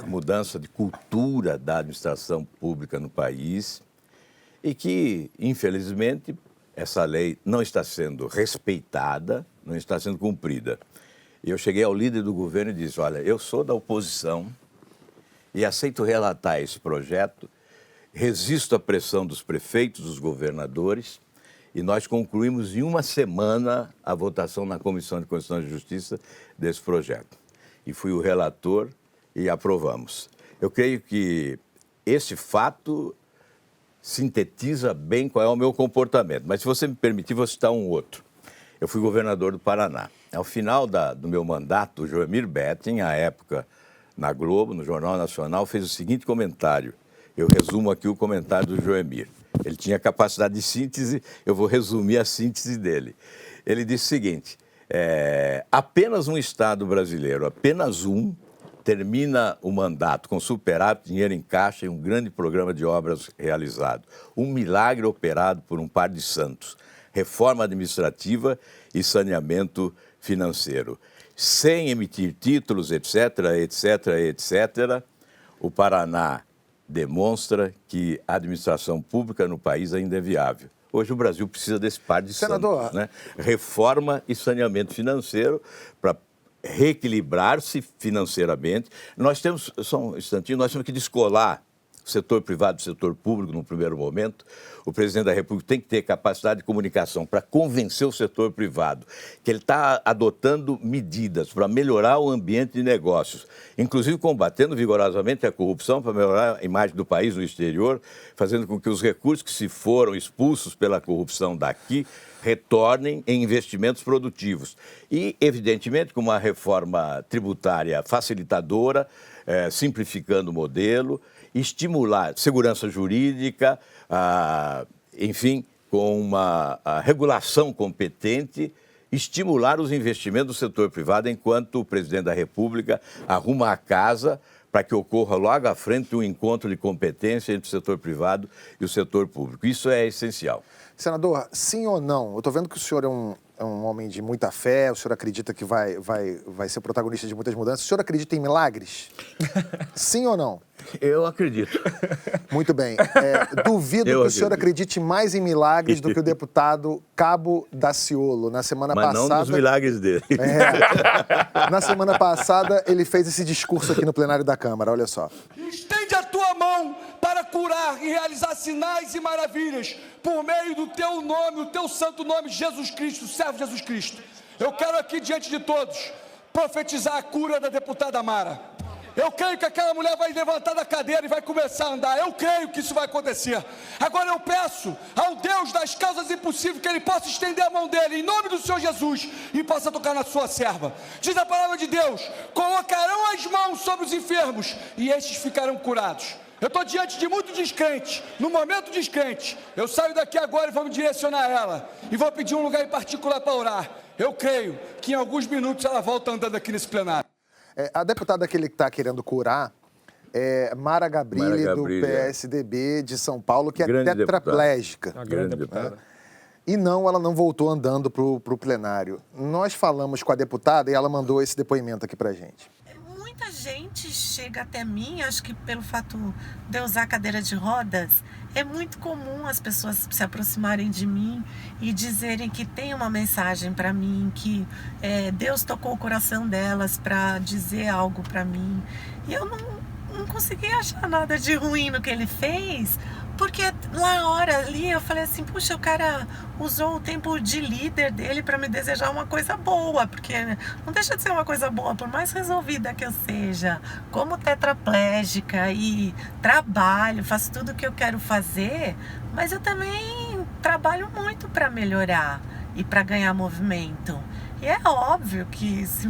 mudança de cultura da administração pública no país e que, infelizmente, essa lei não está sendo respeitada, não está sendo cumprida. E eu cheguei ao líder do governo e disse, olha, eu sou da oposição e aceito relatar esse projeto, resisto à pressão dos prefeitos, dos governadores, e nós concluímos em uma semana a votação na Comissão de Constituição e Justiça desse projeto. E fui o relator e aprovamos. Eu creio que esse fato sintetiza bem qual é o meu comportamento. Mas se você me permitir, vou citar um outro. Eu fui governador do Paraná. Ao final do meu mandato, o Joemir Betting, à época na Globo, no Jornal Nacional, fez o seguinte comentário. Eu resumo aqui o comentário do Joemir. Ele tinha capacidade de síntese, eu vou resumir a síntese dele. Ele disse o seguinte, apenas um Estado brasileiro, apenas um, termina o mandato com superávit, dinheiro em caixa e um grande programa de obras realizado. Um milagre operado por um par de santos. Reforma administrativa e saneamento financeiro. Sem emitir títulos, etc., etc., etc., o Paraná demonstra que a administração pública no país ainda é viável. Hoje o Brasil precisa desse par de santos, né? Reforma e saneamento financeiro para reequilibrar-se financeiramente. Nós temos, só um instantinho, nós temos que descolar o setor privado do setor público no primeiro momento. O presidente da República tem que ter capacidade de comunicação para convencer o setor privado que ele está adotando medidas para melhorar o ambiente de negócios, inclusive combatendo vigorosamente a corrupção para melhorar a imagem do país no exterior, fazendo com que os recursos que se foram expulsos pela corrupção daqui retornem em investimentos produtivos. E, evidentemente, com uma reforma tributária facilitadora, simplificando o modelo, estimular segurança jurídica, enfim, com uma regulação competente, estimular os investimentos do setor privado enquanto o presidente da República arruma a casa para que ocorra logo à frente um encontro de competência entre o setor privado e o setor público. Isso é essencial. Senador, sim ou não? Eu estou vendo que o senhor é um homem de muita fé, o senhor acredita que vai ser protagonista de muitas mudanças. O senhor acredita em milagres? Sim ou não? Eu acredito. Muito bem. Duvido que o senhor acredite mais em milagres do que o deputado Cabo Daciolo. Na semana passada... Mas não dos milagres dele. Na semana passada, ele fez esse discurso aqui no plenário da Câmara, olha só. Estende a tua mão para curar e realizar sinais e maravilhas por meio do teu nome, o teu santo nome, Jesus Cristo, servo Jesus Cristo. Eu quero aqui, diante de todos, profetizar a cura da deputada Mara. Eu creio que aquela mulher vai levantar da cadeira e vai começar a andar. Eu creio que isso vai acontecer. Agora eu peço ao Deus das causas impossíveis que Ele possa estender a mão dEle, em nome do Senhor Jesus, e possa tocar na sua serva. Diz a palavra de Deus, colocarão as mãos sobre os enfermos e estes ficarão curados. Eu estou diante de muito descrente, no momento descrente. Eu saio daqui agora e vou me direcionar a ela. E vou pedir um lugar em particular para orar. Eu creio que em alguns minutos ela volta andando aqui nesse plenário. A deputada que ele está querendo curar é Mara Gabrilli, do PSDB de São Paulo, que é tetraplégica. A grande deputada. E não, ela não voltou andando para o plenário. Nós falamos com a deputada e ela mandou esse depoimento aqui para a gente. Muita gente chega até mim, acho que pelo fato de eu usar cadeira de rodas, é muito comum as pessoas se aproximarem de mim e dizerem que tem uma mensagem para mim, que Deus tocou o coração delas para dizer algo para mim. E eu não consegui achar nada de ruim no que ele fez, porque na hora ali eu falei assim, puxa, o cara usou o tempo de líder dele para me desejar uma coisa boa, porque não deixa de ser uma coisa boa, por mais resolvida que eu seja, como tetraplégica e trabalho, faço tudo o que eu quero fazer, mas eu também trabalho muito para melhorar. e para ganhar movimento. E é óbvio que se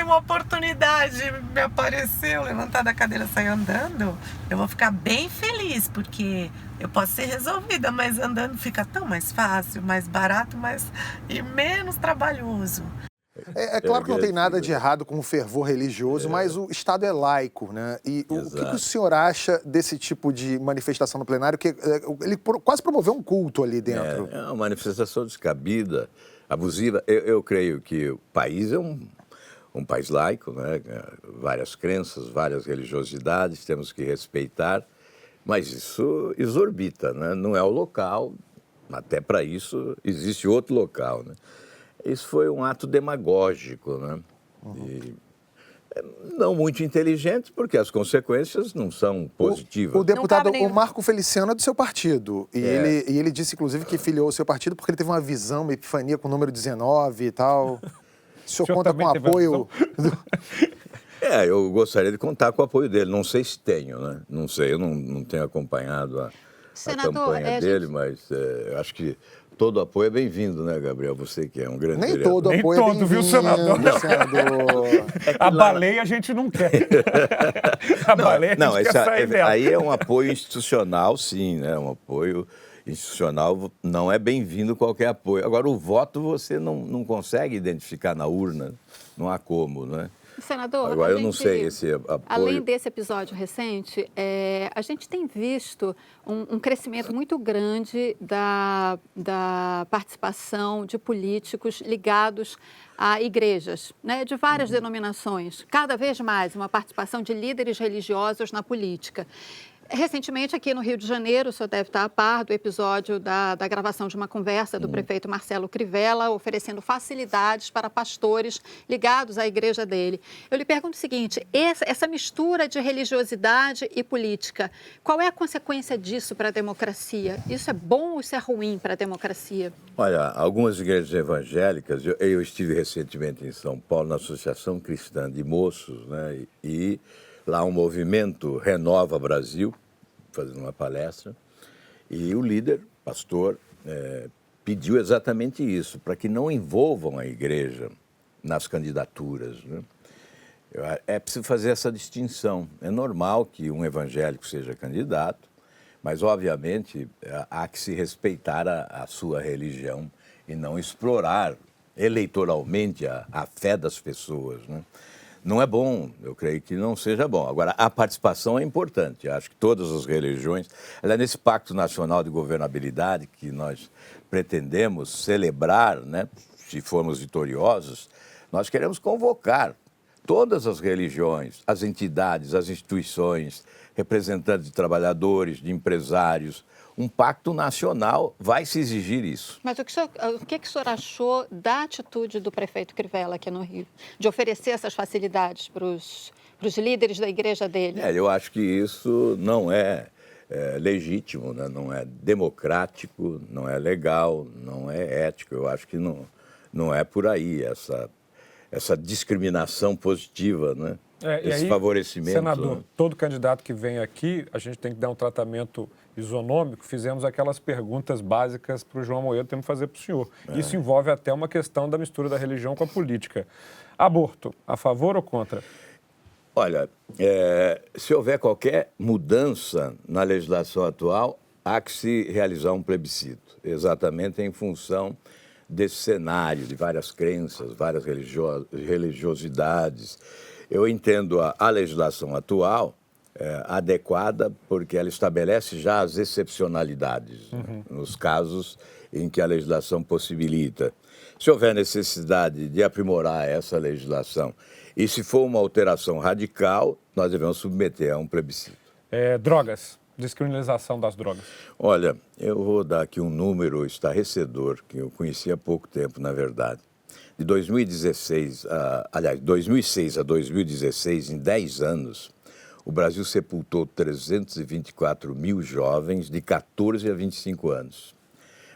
uma oportunidade me aparecer, eu levantar da cadeira e sair andando, eu vou ficar bem feliz, porque eu posso ser resolvida, mas andando fica tão mais fácil, mais barato, e menos trabalhoso. É claro que não tem nada de errado com o fervor religioso, mas o Estado é laico, né? E o que o senhor acha desse tipo de manifestação no plenário? Que ele quase promoveu um culto ali dentro. É uma manifestação descabida, abusiva. Eu creio que o país é um país laico, né? Várias crenças, várias religiosidades, temos que respeitar, mas isso exorbita, né? Não é o local, até para isso existe outro local, né? Isso foi um ato demagógico, né? E não muito inteligente, porque as consequências não são positivas. O deputado, o Marco Feliciano é do seu partido. E ele disse, inclusive, que filiou o seu partido porque ele teve uma visão, uma epifania com o número 19 e tal. O senhor conta com apoio... Eu gostaria de contar com o apoio dele. Não sei se tenho, né? Não sei, eu não tenho acompanhado a campanha dele, mas eu acho que todo apoio é bem-vindo, né, Gabriel? Você que é um grande Nem vereador. todo apoio é bem-vindo, viu, senador? A baleia a gente não quer. A baleia a gente quer sair dela. Aí é um apoio institucional, sim, né? Um apoio institucional não é bem-vindo qualquer apoio. Agora, o voto você não consegue identificar na urna, não há como, né? Senador, agora eu não sei esse apoio. Além desse episódio recente, a gente tem visto um crescimento muito grande da participação de políticos ligados a igrejas, né, de várias denominações. Cada vez mais uma participação de líderes religiosos na política. Recentemente, aqui no Rio de Janeiro, o senhor deve estar a par do episódio da gravação de uma conversa do prefeito Marcelo Crivella, oferecendo facilidades para pastores ligados à igreja dele. Eu lhe pergunto o seguinte, essa mistura de religiosidade e política, qual é a consequência disso para a democracia? Isso é bom ou isso é ruim para a democracia? Olha, algumas igrejas evangélicas, eu estive recentemente em São Paulo, na Associação Cristã de Moços, né, e lá um movimento Renova Brasil, fazendo uma palestra, e o líder, pastor, pediu exatamente isso, para que não envolvam a igreja nas candidaturas, né? É preciso fazer essa distinção. É normal que um evangélico seja candidato, mas, obviamente, há que se respeitar a sua religião e não explorar eleitoralmente a fé das pessoas, né? Não é bom, eu creio que não seja bom. Agora, a participação é importante. Acho que todas as religiões... Aliás, nesse Pacto Nacional de Governabilidade que nós pretendemos celebrar, né, se formos vitoriosos, nós queremos convocar todas as religiões, as entidades, as instituições, representantes de trabalhadores, de empresários. Um pacto nacional vai se exigir isso. Mas o que o senhor achou da atitude do prefeito Crivella aqui no Rio, de oferecer essas facilidades para os líderes da igreja dele? Eu acho que isso não é legítimo, né? Não é democrático, não é legal, não é ético. Eu acho que não é por aí essa discriminação positiva, né? Esse favorecimento. Senador, né? Todo candidato que vem aqui, a gente tem que dar um tratamento isonômico. Fizemos aquelas perguntas básicas para o João Amoedo, temos que fazer para o senhor. Isso envolve até uma questão da mistura da religião com a política. Aborto, a favor ou contra? Olha, se houver qualquer mudança na legislação atual, há que se realizar um plebiscito, exatamente em função desse cenário de várias crenças, várias religiosidades. Eu entendo a legislação atual adequada porque ela estabelece já as excepcionalidades, né, nos casos em que a legislação possibilita. Se houver necessidade de aprimorar essa legislação e se for uma alteração radical, nós devemos submeter a um plebiscito. Drogas, descriminalização das drogas. Olha, eu vou dar aqui um número estarrecedor que eu conheci há pouco tempo, na verdade. De 2006 a 2016, em 10 anos, o Brasil sepultou 324 mil jovens de 14 a 25 anos.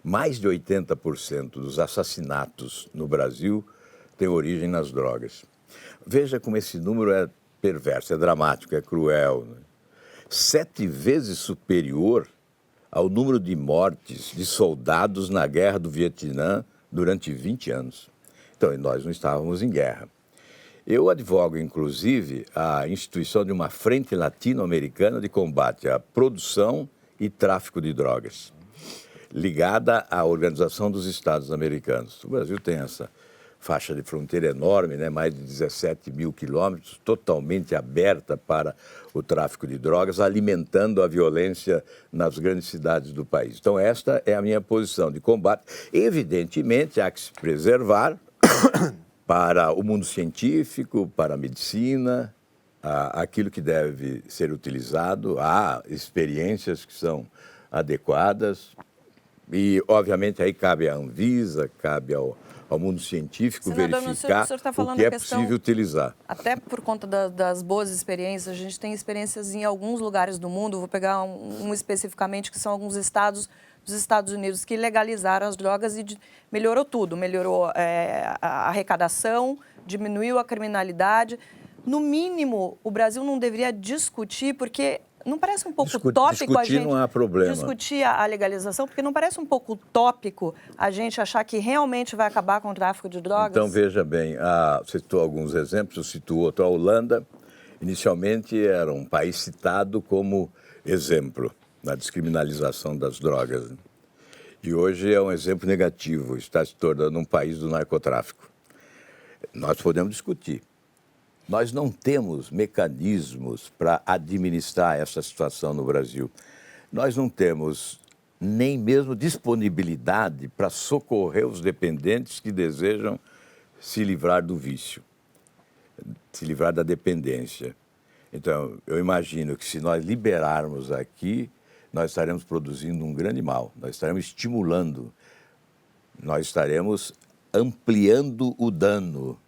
Mais de 80% dos assassinatos no Brasil têm origem nas drogas. Veja como esse número é perverso, é dramático, é cruel, né? 7 vezes superior ao número de mortes de soldados na Guerra do Vietnã durante 20 anos. Então, nós não estávamos em guerra. Eu advogo, inclusive, a instituição de uma frente latino-americana de combate à produção e tráfico de drogas, ligada à Organização dos Estados Americanos. O Brasil tem essa faixa de fronteira enorme, né? Mais de 17 mil quilômetros, totalmente aberta para o tráfico de drogas, alimentando a violência nas grandes cidades do país. Então, esta é a minha posição de combate. Evidentemente, há que se preservar para o mundo científico, para a medicina, aquilo que deve ser utilizado, há experiências que são adequadas e, obviamente, aí cabe à Anvisa, cabe ao mundo científico Senador, verificar o senhor está falando o que é a questão, possível utilizar. Até por conta das boas experiências, a gente tem experiências em alguns lugares do mundo, vou pegar um especificamente, que são alguns estados dos Estados Unidos que legalizaram as drogas e melhorou tudo, melhorou a arrecadação, diminuiu a criminalidade. No mínimo, o Brasil não deveria discutir, porque não parece um pouco tópico a gente não há problema. discutir a legalização, porque não parece um pouco utópico a gente achar que realmente vai acabar com o tráfico de drogas? Então, veja bem, você citou alguns exemplos, eu cito outro, a Holanda, inicialmente era um país citado como exemplo na descriminalização das drogas. E hoje é um exemplo negativo, está se tornando um país do narcotráfico. Nós podemos discutir. Nós não temos mecanismos para administrar essa situação no Brasil. Nós não temos nem mesmo disponibilidade para socorrer os dependentes que desejam se livrar do vício, se livrar da dependência. Então, eu imagino que se nós liberarmos aqui, nós estaremos produzindo um grande mal, nós estaremos estimulando, nós estaremos ampliando o dano.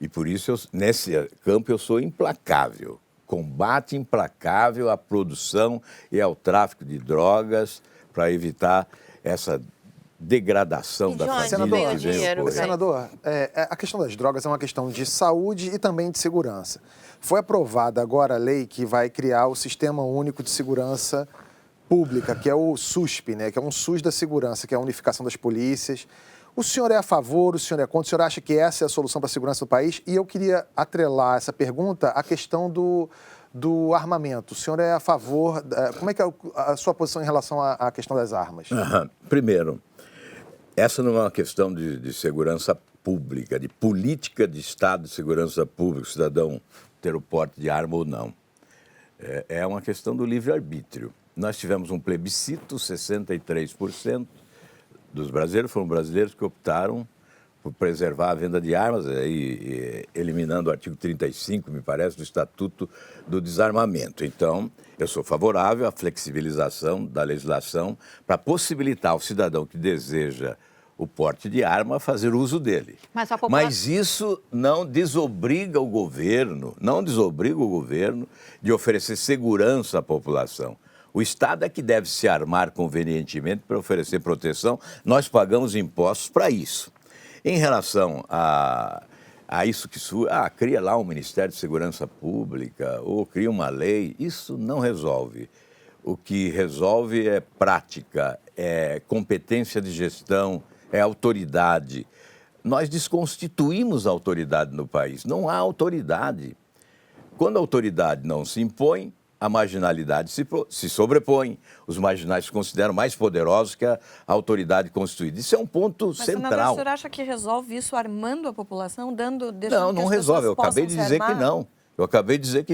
E por isso, nesse campo, eu sou implacável. Combate implacável à produção e ao tráfico de drogas para evitar essa degradação da família que vem ocorrer. Senador, a questão das drogas é uma questão de saúde e também de segurança. Foi aprovada agora a lei que vai criar o Sistema Único de Segurança Pública, que é o SUSP, né? Que é um SUS da segurança, que é a unificação das polícias. O senhor é a favor, o senhor é contra? O senhor acha que essa é a solução para a segurança do país? E eu queria atrelar essa pergunta à questão do armamento. O senhor é a favor? Como é que é a sua posição em relação à questão das armas? Primeiro, essa não é uma questão de segurança pública, de política de Estado de segurança pública, o cidadão ter o porte de arma ou não. É uma questão do livre-arbítrio. Nós tivemos um plebiscito, 63% dos brasileiros foram brasileiros que optaram por preservar a venda de armas, eliminando o artigo 35, me parece, do Estatuto do Desarmamento. Então, eu sou favorável à flexibilização da legislação para possibilitar ao cidadão que deseja o porte de arma fazer uso dele. Mas isso não desobriga o governo, de oferecer segurança à população. O Estado é que deve se armar convenientemente para oferecer proteção. Nós pagamos impostos para isso. Em relação a isso que cria lá um Ministério de Segurança Pública ou cria uma lei, isso não resolve. O que resolve é prática, é competência de gestão, é autoridade. Nós desconstituímos a autoridade no país. Não há autoridade. Quando a autoridade não se impõe, a marginalidade se sobrepõe. Os marginais se consideram mais poderosos que a autoridade constituída. Isso é um ponto central. Mas, senador, o senhor acha que resolve isso armando a população, deixando não resolve. Eu acabei de dizer que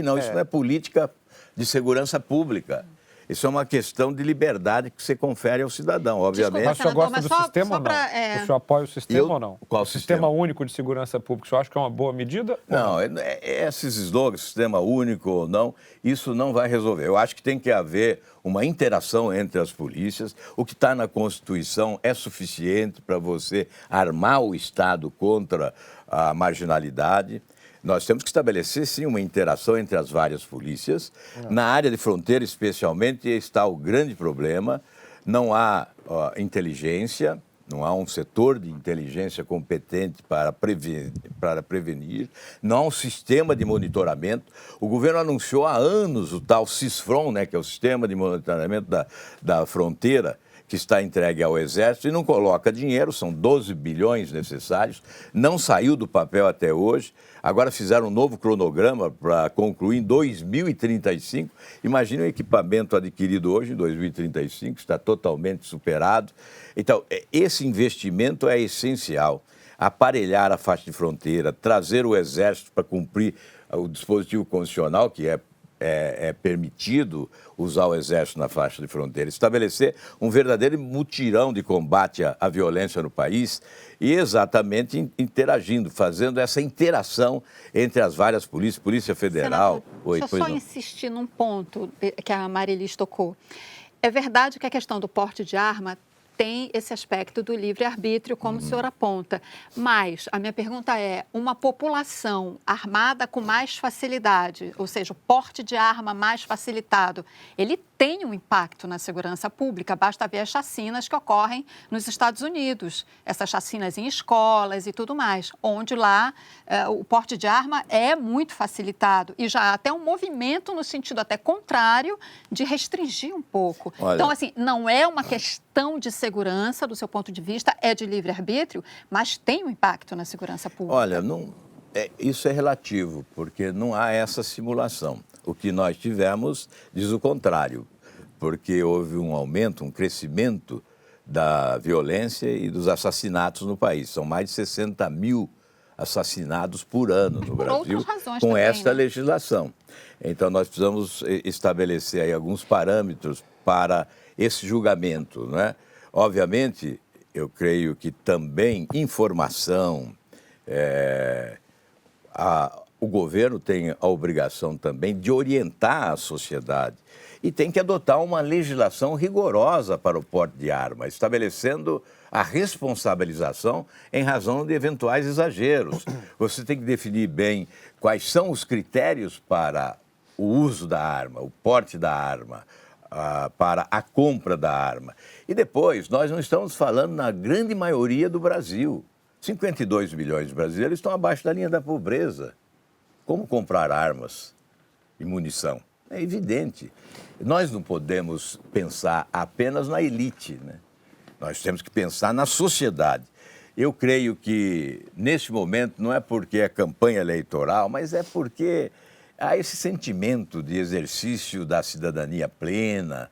não. É. Isso não é política de segurança pública. Isso é uma questão de liberdade que você confere ao cidadão, obviamente. Mas o senhor gosta do sistema ou não? O senhor apoia o sistema ou não? Qual o sistema único de segurança pública, o senhor acha que é uma boa medida? Não, esses slogans, sistema único ou não, isso não vai resolver. Eu acho que tem que haver uma interação entre as polícias. O que está na Constituição é suficiente para você armar o Estado contra a marginalidade. Nós temos que estabelecer, sim, uma interação entre as várias polícias. Na área de fronteira, especialmente, está o grande problema. Não há inteligência, não há um setor de inteligência competente para prevenir, não há um sistema de monitoramento. O governo anunciou há anos o tal CISFRON, né, que é o Sistema de Monitoramento da Fronteira, que está entregue ao Exército e não coloca dinheiro, são 12 bilhões necessários, não saiu do papel até hoje. Agora fizeram um novo cronograma para concluir em 2035. Imagina o equipamento adquirido hoje em 2035, está totalmente superado. Então, esse investimento é essencial. Aparelhar a faixa de fronteira, trazer o Exército para cumprir o dispositivo constitucional, que é permitido usar o Exército na faixa de fronteira, estabelecer um verdadeiro mutirão de combate à violência no país e exatamente interagindo, fazendo essa interação entre as várias polícias, Polícia Federal... Senador, deixa eu só insistir num ponto que a Marilis tocou. É verdade que a questão do porte de arma tem esse aspecto do livre-arbítrio, como o senhor aponta. Mas a minha pergunta é, uma população armada com mais facilidade, ou seja, o porte de arma mais facilitado, ele tem um impacto na segurança pública. Basta ver as chacinas que ocorrem nos Estados Unidos, essas chacinas em escolas e tudo mais, onde lá o porte de arma é muito facilitado e já há até um movimento no sentido até contrário de restringir um pouco. Olha, então, assim, não é uma questão de segurança, do seu ponto de vista, é de livre-arbítrio, mas tem um impacto na segurança pública. Olha, isso é relativo, porque não há essa simulação. O que nós tivemos diz o contrário, porque houve um aumento, um crescimento da violência e dos assassinatos no país. São mais de 60 mil assassinados por ano no Brasil com também, esta né? legislação. Então, nós precisamos estabelecer aí alguns parâmetros para esse julgamento, não é? Obviamente, eu creio que também informação, o governo tem a obrigação também de orientar a sociedade e tem que adotar uma legislação rigorosa para o porte de arma, estabelecendo a responsabilização em razão de eventuais exageros. Você tem que definir bem quais são os critérios para o uso da arma, o porte da arma, para a compra da arma. E depois, nós não estamos falando na grande maioria do Brasil. 52 milhões de brasileiros estão abaixo da linha da pobreza. Como comprar armas e munição? É evidente. Nós não podemos pensar apenas na elite, né? Nós temos que pensar na sociedade. Eu creio que, neste momento, não é porque é campanha eleitoral, mas é porque há esse sentimento de exercício da cidadania plena,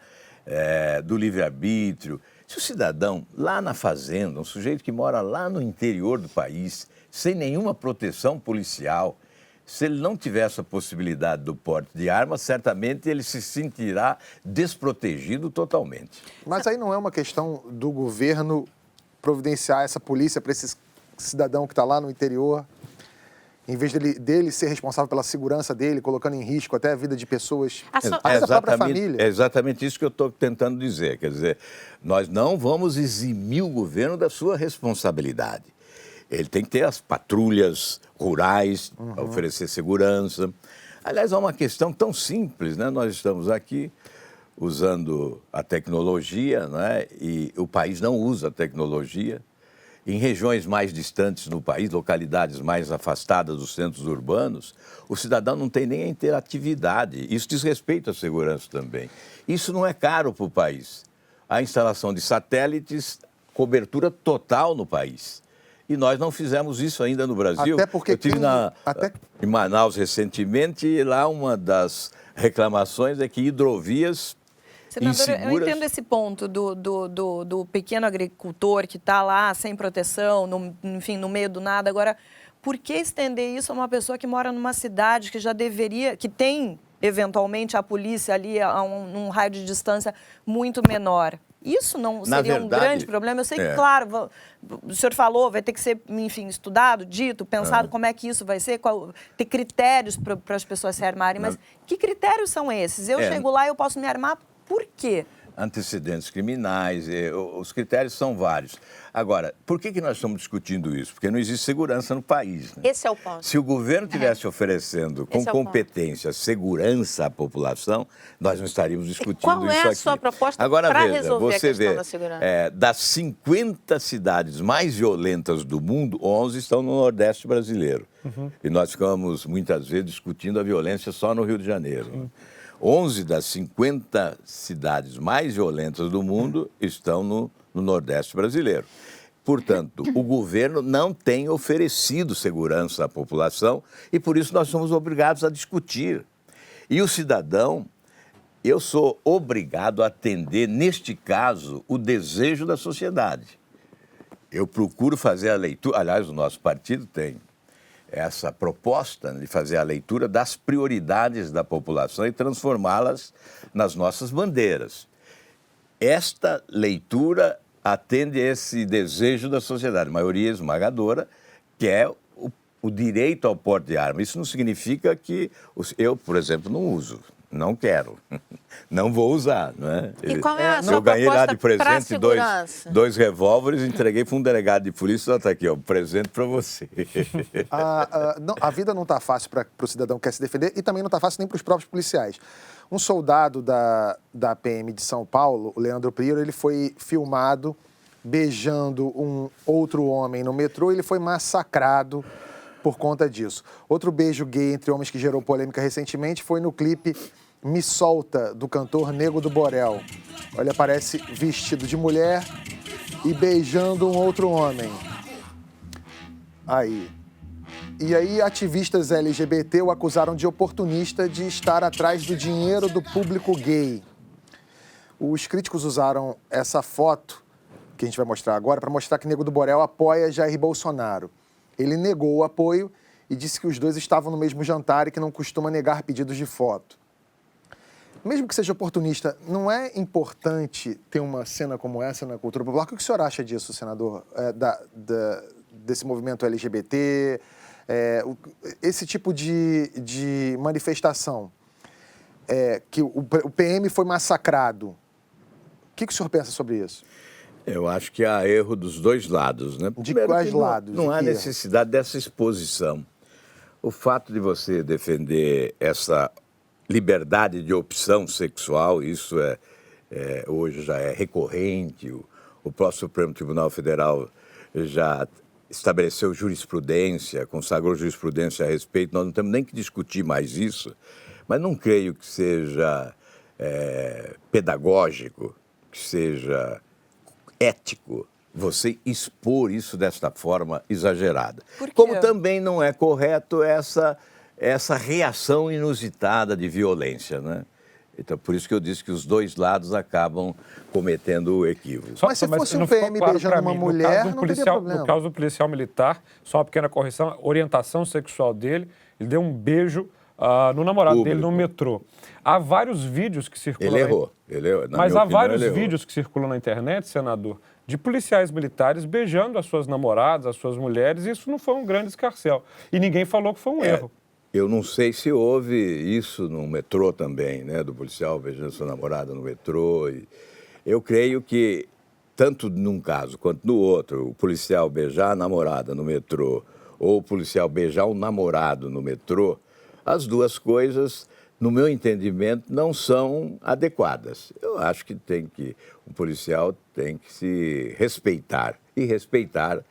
do livre-arbítrio. Se o cidadão, lá na fazenda, um sujeito que mora lá no interior do país, sem nenhuma proteção policial, se ele não tiver essa possibilidade do porte de arma, certamente ele se sentirá desprotegido totalmente. Mas aí não é uma questão do governo providenciar essa polícia para esse cidadão que está lá no interior, em vez dele ser responsável pela segurança dele, colocando em risco até a vida de pessoas, até da própria família? É exatamente isso que eu estou tentando dizer. Quer dizer, nós não vamos eximir o governo da sua responsabilidade. Ele tem que ter as patrulhas rurais para oferecer segurança. Aliás, é uma questão tão simples, né? Nós estamos aqui usando a tecnologia, né? E o país não usa a tecnologia. Em regiões mais distantes no país, localidades mais afastadas dos centros urbanos, o cidadão não tem nem a interatividade. Isso diz respeito à segurança também. Isso não é caro para o país. A instalação de satélites, cobertura total no país. E nós não fizemos isso ainda no Brasil. Até porque eu estive em Manaus recentemente e lá uma das reclamações é que hidrovias Senadora, inseguras... eu entendo esse ponto do pequeno agricultor que está lá sem proteção, enfim, no meio do nada. Agora, por que estender isso a uma pessoa que mora numa cidade que já deveria, que tem, eventualmente, a polícia ali a um raio de distância muito menor? Isso não seria um grande problema? Eu sei que, claro, o senhor falou, vai ter que ser, enfim, estudado, dito, pensado como é que isso vai ser, ter critérios para as pessoas se armarem, mas que critérios são esses? Eu chego lá e eu posso me armar por quê? Antecedentes criminais, os critérios são vários. Agora, por que nós estamos discutindo isso? Porque não existe segurança no país. Né? Esse é o ponto. Se o governo estivesse oferecendo com competência segurança à população, nós não estaríamos discutindo isso aqui. Qual é a sua proposta para resolver a questão da segurança? Das 50 cidades mais violentas do mundo, 11 estão no Nordeste brasileiro. E nós ficamos, muitas vezes, discutindo a violência só no Rio de Janeiro. 11 das 50 cidades mais violentas do mundo estão no Nordeste brasileiro. Portanto, o governo não tem oferecido segurança à população e por isso nós somos obrigados a discutir. E o cidadão, eu sou obrigado a atender, neste caso, o desejo da sociedade. Eu procuro fazer a leitura, aliás, o nosso partido tem essa proposta de fazer a leitura das prioridades da população e transformá-las nas nossas bandeiras. Esta leitura atende esse desejo da sociedade, a maioria esmagadora, que é o direito ao porte de arma. Isso não significa que eu, por exemplo, não uso. Não quero. Não vou usar, não é? E qual é a sua eu ganhei lá de proposta pra presente segurança? dois revólveres, entreguei para um delegado de polícia, está aqui, ó, presente para você. A vida não está fácil para o cidadão que quer se defender e também não está fácil nem para os próprios policiais. Um soldado da PM de São Paulo, o Leandro Prior, ele foi filmado beijando um outro homem no metrô e ele foi massacrado por conta disso. Outro beijo gay entre homens que gerou polêmica recentemente foi no clipe Me Solta, do cantor Nego do Borel. Olha, aparece vestido de mulher e beijando um outro homem. Aí. E aí, ativistas LGBT o acusaram de oportunista de estar atrás do dinheiro do público gay. Os críticos usaram essa foto, que a gente vai mostrar agora, para mostrar que Nego do Borel apoia Jair Bolsonaro. Ele negou o apoio e disse que os dois estavam no mesmo jantar e que não costuma negar pedidos de foto. Mesmo que seja oportunista, não é importante ter uma cena como essa na cultura popular? O que o senhor acha disso, senador? Desse movimento LGBT, esse tipo de manifestação, que o PM foi massacrado. O que o senhor pensa sobre isso? Eu acho que há erro dos dois lados, né? De quais lados? Não há necessidade dessa exposição. O fato de você defender essa liberdade de opção sexual, isso hoje já é recorrente. O próprio Supremo Tribunal Federal já estabeleceu jurisprudência, consagrou jurisprudência a respeito. Nós não temos nem que discutir mais isso, mas não creio que seja pedagógico, que seja ético você expor isso desta forma exagerada. Como também não é correto essa reação inusitada de violência, né? Então, por isso que eu disse que os dois lados acabam cometendo equívocos. Mas se fosse um PM beijando uma mulher, não teria problema. No caso do policial militar, só uma pequena correção, a orientação sexual dele, ele deu um beijo no namorado dele no metrô. Há vários vídeos que circulam... Ele errou. Mas há vários vídeos que circulam na internet, senador, de policiais militares beijando as suas namoradas, as suas mulheres, e isso não foi um grande escarcéu. E ninguém falou que foi um erro. Eu não sei se houve isso no metrô também, né? Do policial beijando sua namorada no metrô. Eu creio que, tanto num caso quanto no outro, o policial beijar a namorada no metrô ou o policial beijar o namorado no metrô, as duas coisas, no meu entendimento, não são adequadas. Eu acho que o policial tem que se respeitar e respeitar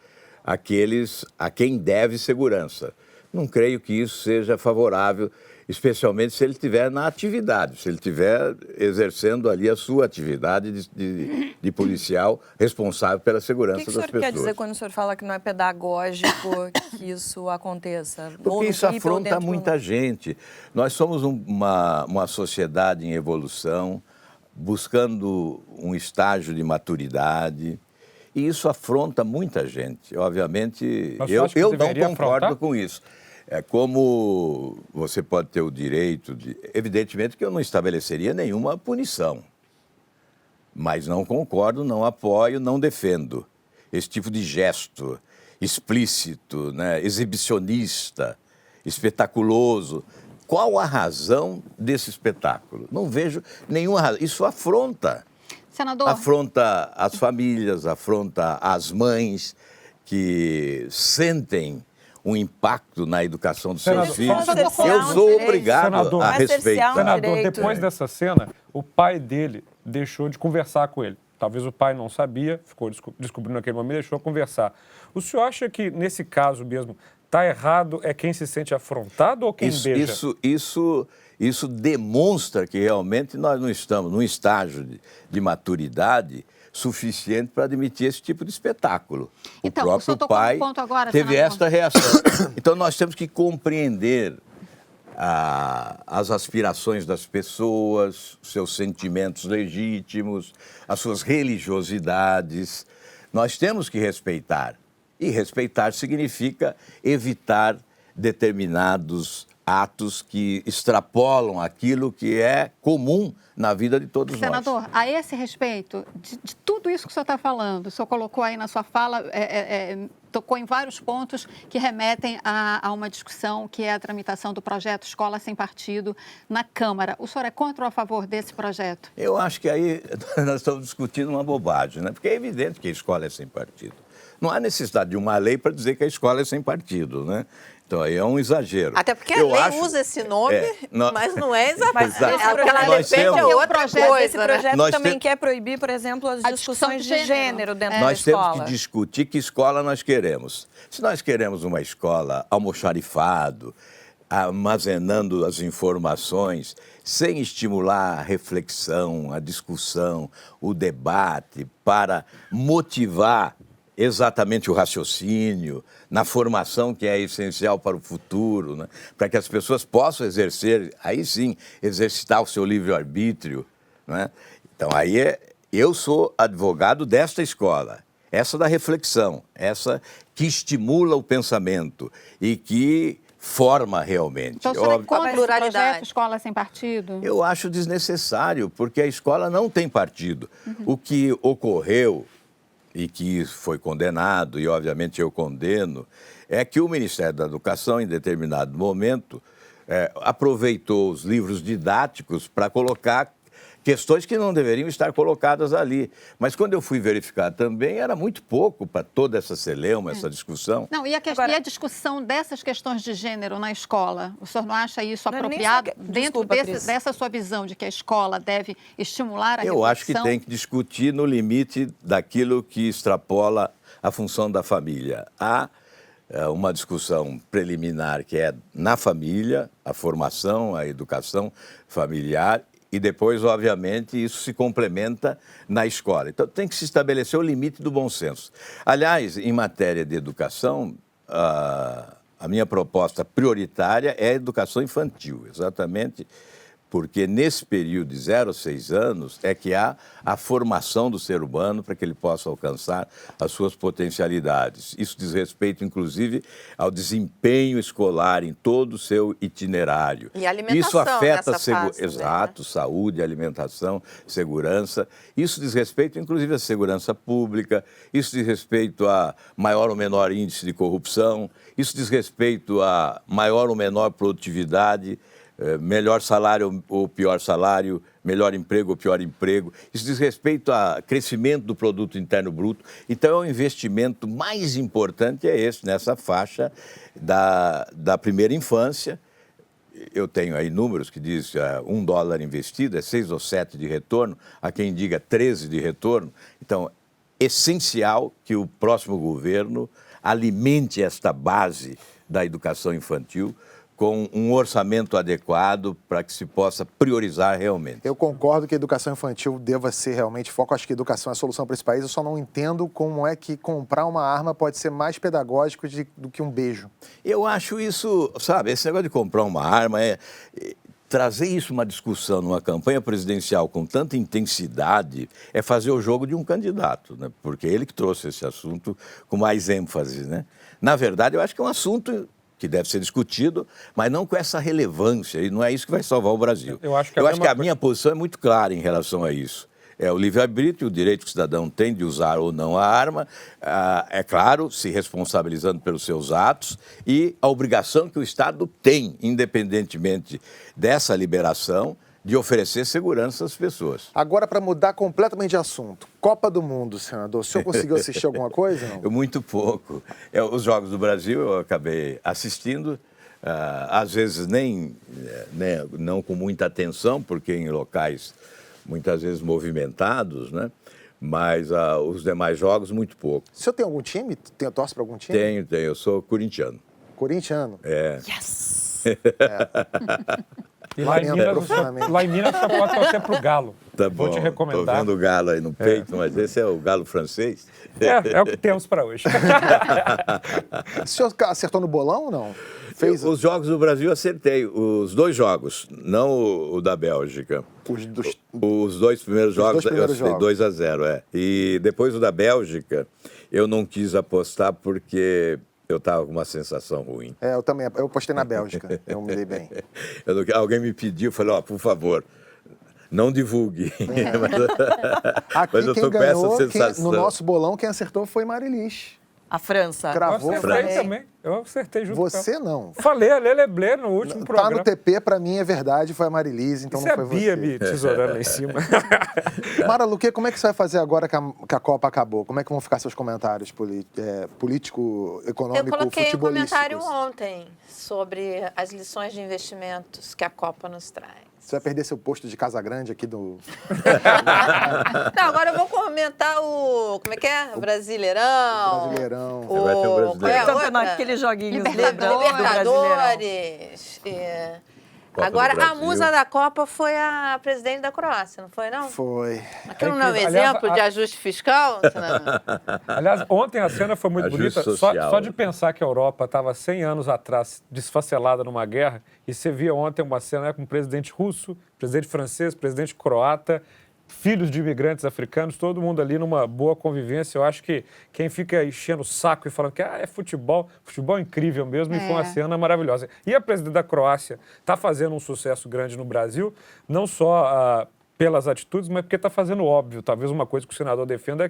aqueles a quem deve segurança. Não creio que isso seja favorável, especialmente se ele estiver na atividade, se ele estiver exercendo ali a sua atividade de policial responsável pela segurança das pessoas. O que o senhor quer dizer quando o senhor fala que não é pedagógico que isso aconteça? Porque isso afronta muita gente. Nós somos uma sociedade em evolução, buscando um estágio de maturidade. E isso afronta muita gente. Obviamente, eu não concordo com isso. É como você pode ter o direito de... Evidentemente que eu não estabeleceria nenhuma punição. Mas não concordo, não apoio, não defendo esse tipo de gesto explícito, né, exibicionista, espetaculoso. Qual a razão desse espetáculo? Não vejo nenhuma razão. Isso afronta. Senador. Afronta as famílias, afronta as mães que sentem um impacto na educação dos seus filhos. Eu sou obrigado a respeitar. Senador, depois dessa cena, o pai dele deixou de conversar com ele. Talvez o pai não sabia, ficou descobrindo naquele momento, deixou de conversar. O senhor acha que, nesse caso mesmo, Tá errado é quem se sente afrontado ou quem beija? Isso demonstra que realmente nós não estamos num estágio de maturidade suficiente para admitir esse tipo de espetáculo. Então, o próprio pai ponto agora, teve senador. esta reação. Então, nós temos que compreender as aspirações das pessoas, seus sentimentos legítimos, as suas religiosidades. Nós temos que respeitar. E respeitar significa evitar determinados atos que extrapolam aquilo que é comum na vida de todos nós. Senador, a esse respeito, de tudo isso que o senhor está falando, o senhor colocou aí na sua fala, tocou em vários pontos que remetem a uma discussão que é a tramitação do projeto Escola Sem Partido na Câmara. O senhor é contra ou a favor desse projeto? Eu acho que aí nós estamos discutindo uma bobagem, né? Porque é evidente que a escola é sem partido. Não há necessidade de uma lei para dizer que a escola é sem partido, né? Então, aí é um exagero. Até porque a lei usa esse nome, mas não é exatamente. Exato. O que ela Nós defende é temos- outra coisa. Esse projeto Nós também tem- quer proibir, por exemplo, as A discussões discussão de gênero dentro da Nós escola. temos que discutir que escola nós queremos. Se nós queremos uma escola almoxarifado, armazenando as informações, sem estimular a reflexão, a discussão, o debate, para motivar exatamente o raciocínio, na formação que é essencial para o futuro, né? Para que as pessoas possam exercer, aí sim, exercitar o seu livre-arbítrio, né? Então, eu sou advogado desta escola, essa da reflexão, essa que estimula o pensamento e que forma realmente. Então, o senhor é Óbvio, contra esse pluralidade. projeto Escola Sem Partido? eu acho desnecessário, porque a escola não tem partido. O que ocorreu e que foi condenado, e obviamente eu condeno, é que o Ministério da Educação, em determinado momento, aproveitou os livros didáticos para colocar questões que não deveriam estar colocadas ali. Mas quando eu fui verificar também, era muito pouco para toda essa celeuma, essa discussão. Não, e a discussão dessas questões de gênero na escola? O senhor não acha isso Não é nem apropriado só dentro desculpa, Cris. dessa sua visão de que a escola deve estimular a Eu reflexão? acho que tem que discutir no limite daquilo que extrapola a função da família. Há uma discussão preliminar que é na família, a formação, a educação familiar, e depois, obviamente, isso se complementa na escola. Então, tem que se estabelecer o limite do bom senso. Aliás, em matéria de educação, a minha proposta prioritária é a educação infantil, exatamente porque nesse período de 0 a 6 anos é que há a formação do ser humano para que ele possa alcançar as suas potencialidades. Isso diz respeito, inclusive, ao desempenho escolar em todo o seu itinerário. E a alimentação Isso afeta nessa fase também, exato, saúde, alimentação, segurança. Isso diz respeito, inclusive, à segurança pública. Isso diz respeito a maior ou menor índice de corrupção. Isso diz respeito a maior ou menor produtividade, melhor salário ou pior salário, melhor emprego ou pior emprego. Isso diz respeito a crescimento do produto interno bruto. Então, o investimento mais importante é esse, nessa faixa da primeira infância. Eu tenho aí números que diz $1 investido é 6 ou 7 de retorno, há quem diga 13 de retorno. Então, essencial que o próximo governo alimente esta base da educação infantil com um orçamento adequado para que se possa priorizar realmente. Eu concordo que a educação infantil deva ser realmente foco. Acho que a educação é a solução para esse país. Eu só não entendo como é que comprar uma arma pode ser mais pedagógico do que um beijo. Eu acho isso, sabe, esse negócio de comprar uma arma trazer isso uma discussão numa campanha presidencial com tanta intensidade é fazer o jogo de um candidato, né? Porque é ele que trouxe esse assunto com mais ênfase, né? Na verdade, eu acho que é um assunto que deve ser discutido, mas não com essa relevância, e não é isso que vai salvar o Brasil. Eu acho que a minha posição é muito clara em relação a isso. É o livre-arbítrio, o direito que o cidadão tem de usar ou não a arma, é claro, se responsabilizando pelos seus atos, e a obrigação que o Estado tem, independentemente dessa liberação, de oferecer segurança às pessoas. Agora, para mudar completamente de assunto, Copa do Mundo, senador, o senhor conseguiu assistir alguma coisa? Não? Muito pouco. Os Jogos do Brasil eu acabei assistindo, às vezes não com muita atenção, porque em locais muitas vezes movimentados, né? Mas os demais jogos, muito pouco. O senhor tem algum time? Torce para algum time? Tenho. Eu sou corintiano. Corintiano. Yes! E lá em, Lamento Minas, profundamente. lá em Minas você pode torcer pro Galo. Tá Vou bom, te tô recomendar. vendo o galo aí no peito, mas esse é o galo francês. É o que temos para hoje. O senhor acertou no bolão ou não? Fez Os jogos do Brasil acertei, os 2 jogos, não o da Bélgica. Os 2 primeiros jogos, eu acertei 2-0, é. E depois o da Bélgica, eu não quis apostar porque eu estava com uma sensação ruim. eu também. Eu postei na Bélgica. Eu me dei bem. Alguém me pediu, eu falei, por favor, não divulgue. Aqui Mas eu quem tô com essa ganhou, sensação. no nosso bolão, quem acertou foi Marilis. A França. Cravou Eu França. acertei também. Eu acertei junto Você com não. ela. Falei a Leleblé no último Tá programa. no TP, pra mim é verdade, foi a Marilis, então Isso não é foi a Bia você. me tesourando lá em cima. Mara Luque, como é que você vai fazer agora que a Copa acabou? Como é que vão ficar seus comentários político, econômico, Eu coloquei um futebolísticos? comentário ontem sobre as lições de investimentos que a Copa nos traz. Você vai perder seu posto de Casa Grande aqui do... Não, agora eu vou comentar o... Como é que é? Brasileirão. Brasileirão. O, vai ter o Brasileirão. qual é a outra? Campeonato, aqueles joguinhos Libertadores. Copa Agora, do a Brasil. musa da Copa foi a presidente da Croácia, não foi, não? Foi. Aquilo não é um Aliás, exemplo de ajuste fiscal? Aliás, ontem a cena foi muito Ajuste bonita. social. Só de pensar que a Europa estava 100 anos atrás desfacelada numa guerra, e você via ontem uma cena com o presidente russo, presidente francês, presidente croata, filhos de imigrantes africanos, todo mundo ali numa boa convivência. Eu acho que quem fica enchendo o saco e falando que é futebol é incrível mesmo, e foi uma cena maravilhosa. E a presidente da Croácia está fazendo um sucesso grande no Brasil, não só pelas atitudes, mas porque está fazendo óbvio. Talvez uma coisa que o senador defenda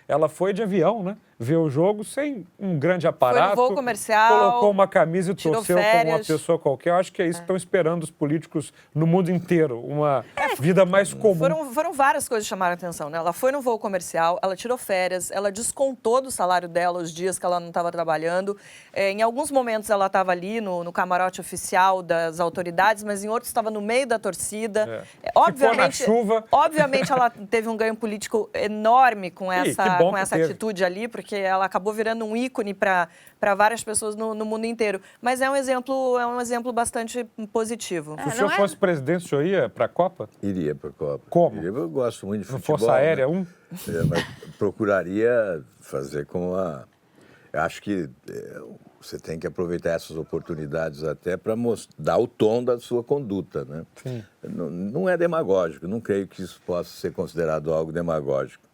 ela foi de avião, né? Ver o jogo sem um grande aparato. Foi no voo comercial. Colocou uma camisa e tirou torceu como uma férias. pessoa qualquer. Eu acho que é isso que estão esperando os políticos no mundo inteiro. Uma vida mais comum. Foram várias coisas que chamaram a atenção, né? Ela foi no voo comercial, ela tirou férias, ela descontou do salário dela os dias que ela não estava trabalhando. Em alguns momentos ela estava ali no camarote oficial das autoridades, mas em outros estava no meio da torcida. Obviamente, na chuva. Obviamente ela teve um ganho político enorme com essa teve. atitude ali, porque ela acabou virando um ícone para várias pessoas no mundo inteiro. Mas é um exemplo bastante positivo. Se o senhor fosse presidente, o senhor ia para a Copa? Iria para a Copa. Como? Eu gosto muito de No futebol. Força Aérea, né? Mas procuraria fazer com a... Eu acho que você tem que aproveitar essas oportunidades até para dar o tom da sua conduta, né? Sim. Não é demagógico, não creio que isso possa ser considerado algo demagógico.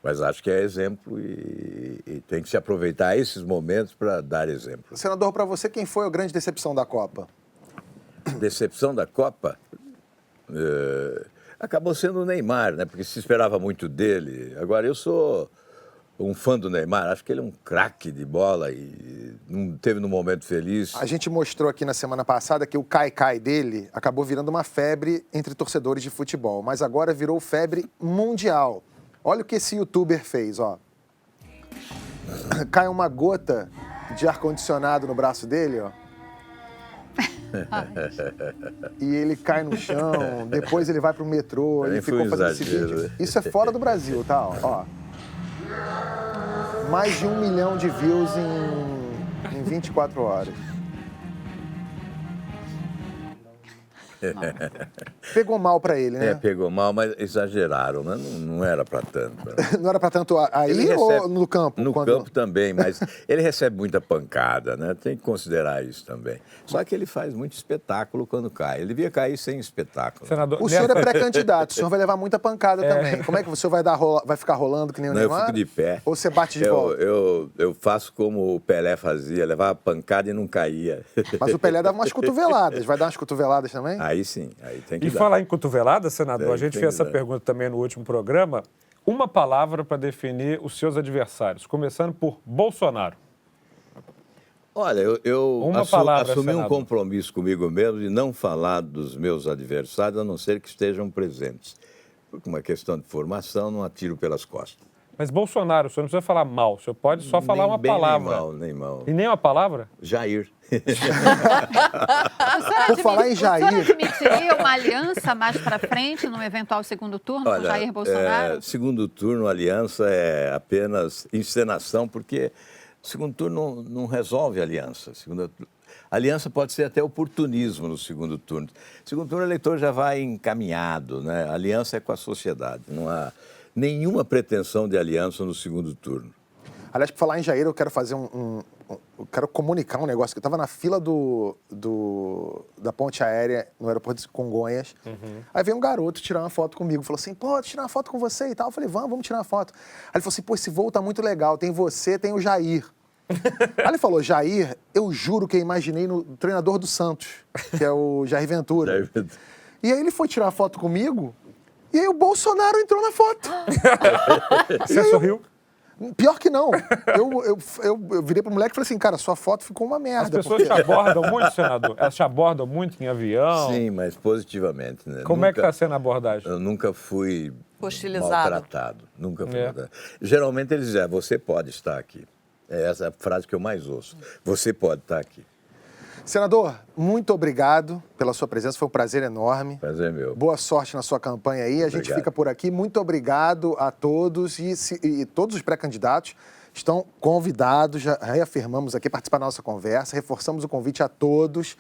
Mas acho que é exemplo e tem que se aproveitar esses momentos para dar exemplo. Senador, para você, quem foi a grande decepção da Copa? Decepção da Copa? Acabou sendo o Neymar, né? Porque se esperava muito dele. Agora, eu sou um fã do Neymar, acho que ele é um craque de bola e não teve num momento feliz. A gente mostrou aqui na semana passada que o cai-cai dele acabou virando uma febre entre torcedores de futebol, mas agora virou febre mundial. Olha o que esse youtuber fez, ó. Cai uma gota de ar-condicionado no braço dele, ó. E ele cai no chão, depois ele vai pro metrô, ele ficou fazendo esse vídeo. Isso é fora do Brasil, tá? Ó. Mais de 1 milhão de views em 24 horas. Pegou mal pra ele, né? Pegou mal, mas exageraram, né? Não era para tanto. Né? Não era pra tanto aí ou no campo? No campo também, mas ele recebe muita pancada, né? Tem que considerar isso também. Só que ele faz muito espetáculo quando cai. Ele devia cair sem espetáculo. Senador, O senhor é pré-candidato, o senhor vai levar muita pancada também. Como é que o senhor vai ficar rolando que nem o Neymar? Eu fico de pé. Ou você bate de volta? Eu faço como o Pelé fazia, levava pancada e não caía. Mas o Pelé dava umas cotoveladas. Vai dar umas cotoveladas também? Aí sim, aí tem que E dar. falar em cotovelada, senador, a gente tem fez que essa dar. pergunta também no último programa. Uma palavra para definir os seus adversários, começando por Bolsonaro. Olha, eu Uma palavra, assumi um senador. compromisso comigo mesmo de não falar dos meus adversários, a não ser que estejam presentes. Porque uma questão de formação, não atiro pelas costas. Mas Bolsonaro, o senhor não precisa falar mal, o senhor pode só falar Nem uma bem, palavra. Nem mal. E nem uma palavra? Jair. Por falar em O senhor Jair, admitiria uma aliança mais para frente, num eventual segundo turno, com Jair Bolsonaro? Segundo turno, a aliança é apenas encenação, porque O segundo turno não resolve a aliança. A aliança pode ser até oportunismo no segundo turno. No segundo turno, o eleitor já vai encaminhado, né? A aliança é com a sociedade. Não há nenhuma pretensão de aliança no segundo turno. Aliás, por falar em Jair, eu quero fazer eu quero comunicar um negócio. Eu estava na fila da ponte aérea no aeroporto de Congonhas. Aí veio um garoto tirar uma foto comigo. Falou assim, pô, tirar uma foto com você e tal. Eu falei, vamos tirar uma foto. Aí ele falou assim, pô, esse voo tá muito legal. Tem você, tem o Jair. Aí ele falou, Jair, eu juro que eu imaginei no treinador do Santos, que é o Jair Ventura. E aí ele foi tirar uma foto comigo, e aí o Bolsonaro entrou na foto. Você sorriu? Pior que não. Eu virei pro moleque e falei assim, cara, sua foto ficou uma merda. As pessoas te abordam muito, senador? Elas te abordam muito em avião? Sim, mas positivamente, né? Como é que está sendo a abordagem? Eu nunca fui Hostilizado. maltratado. Nunca fui maltratado. Geralmente eles dizem, você pode estar aqui. É essa a frase que eu mais ouço. Você pode estar aqui. Senador, muito obrigado pela sua presença, foi um prazer enorme. Prazer meu. Boa sorte na sua campanha aí. A gente fica por aqui. Muito obrigado a todos e todos os pré-candidatos estão convidados, já reafirmamos aqui, participar da nossa conversa, reforçamos o convite a todos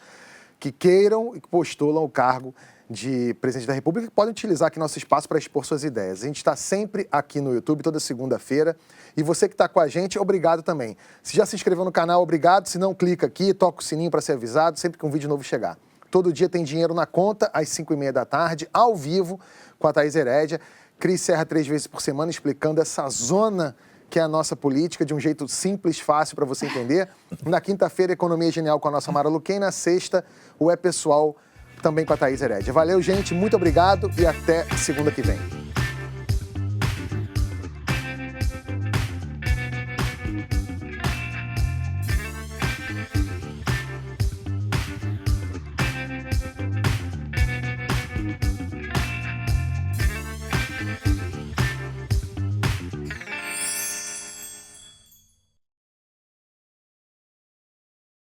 que queiram e que postulam o cargo de presidente da República, que podem utilizar aqui nosso espaço para expor suas ideias. A gente está sempre aqui no YouTube, toda segunda-feira. E você que está com a gente, obrigado também. Se já se inscreveu no canal, obrigado. Se não, clica aqui, toca o sininho para ser avisado sempre que um vídeo novo chegar. Todo dia tem dinheiro na conta, às 5h30 da tarde, ao vivo, com a Thaís Herédia. Cris Serra 3 vezes por semana, explicando essa zona que é a nossa política, de um jeito simples, fácil para você entender. Na quinta-feira, Economia Genial com a nossa Mara Luquen. Na sexta, o É Pessoal, também com a Thaís Herédia. Valeu, gente, muito obrigado e até segunda que vem.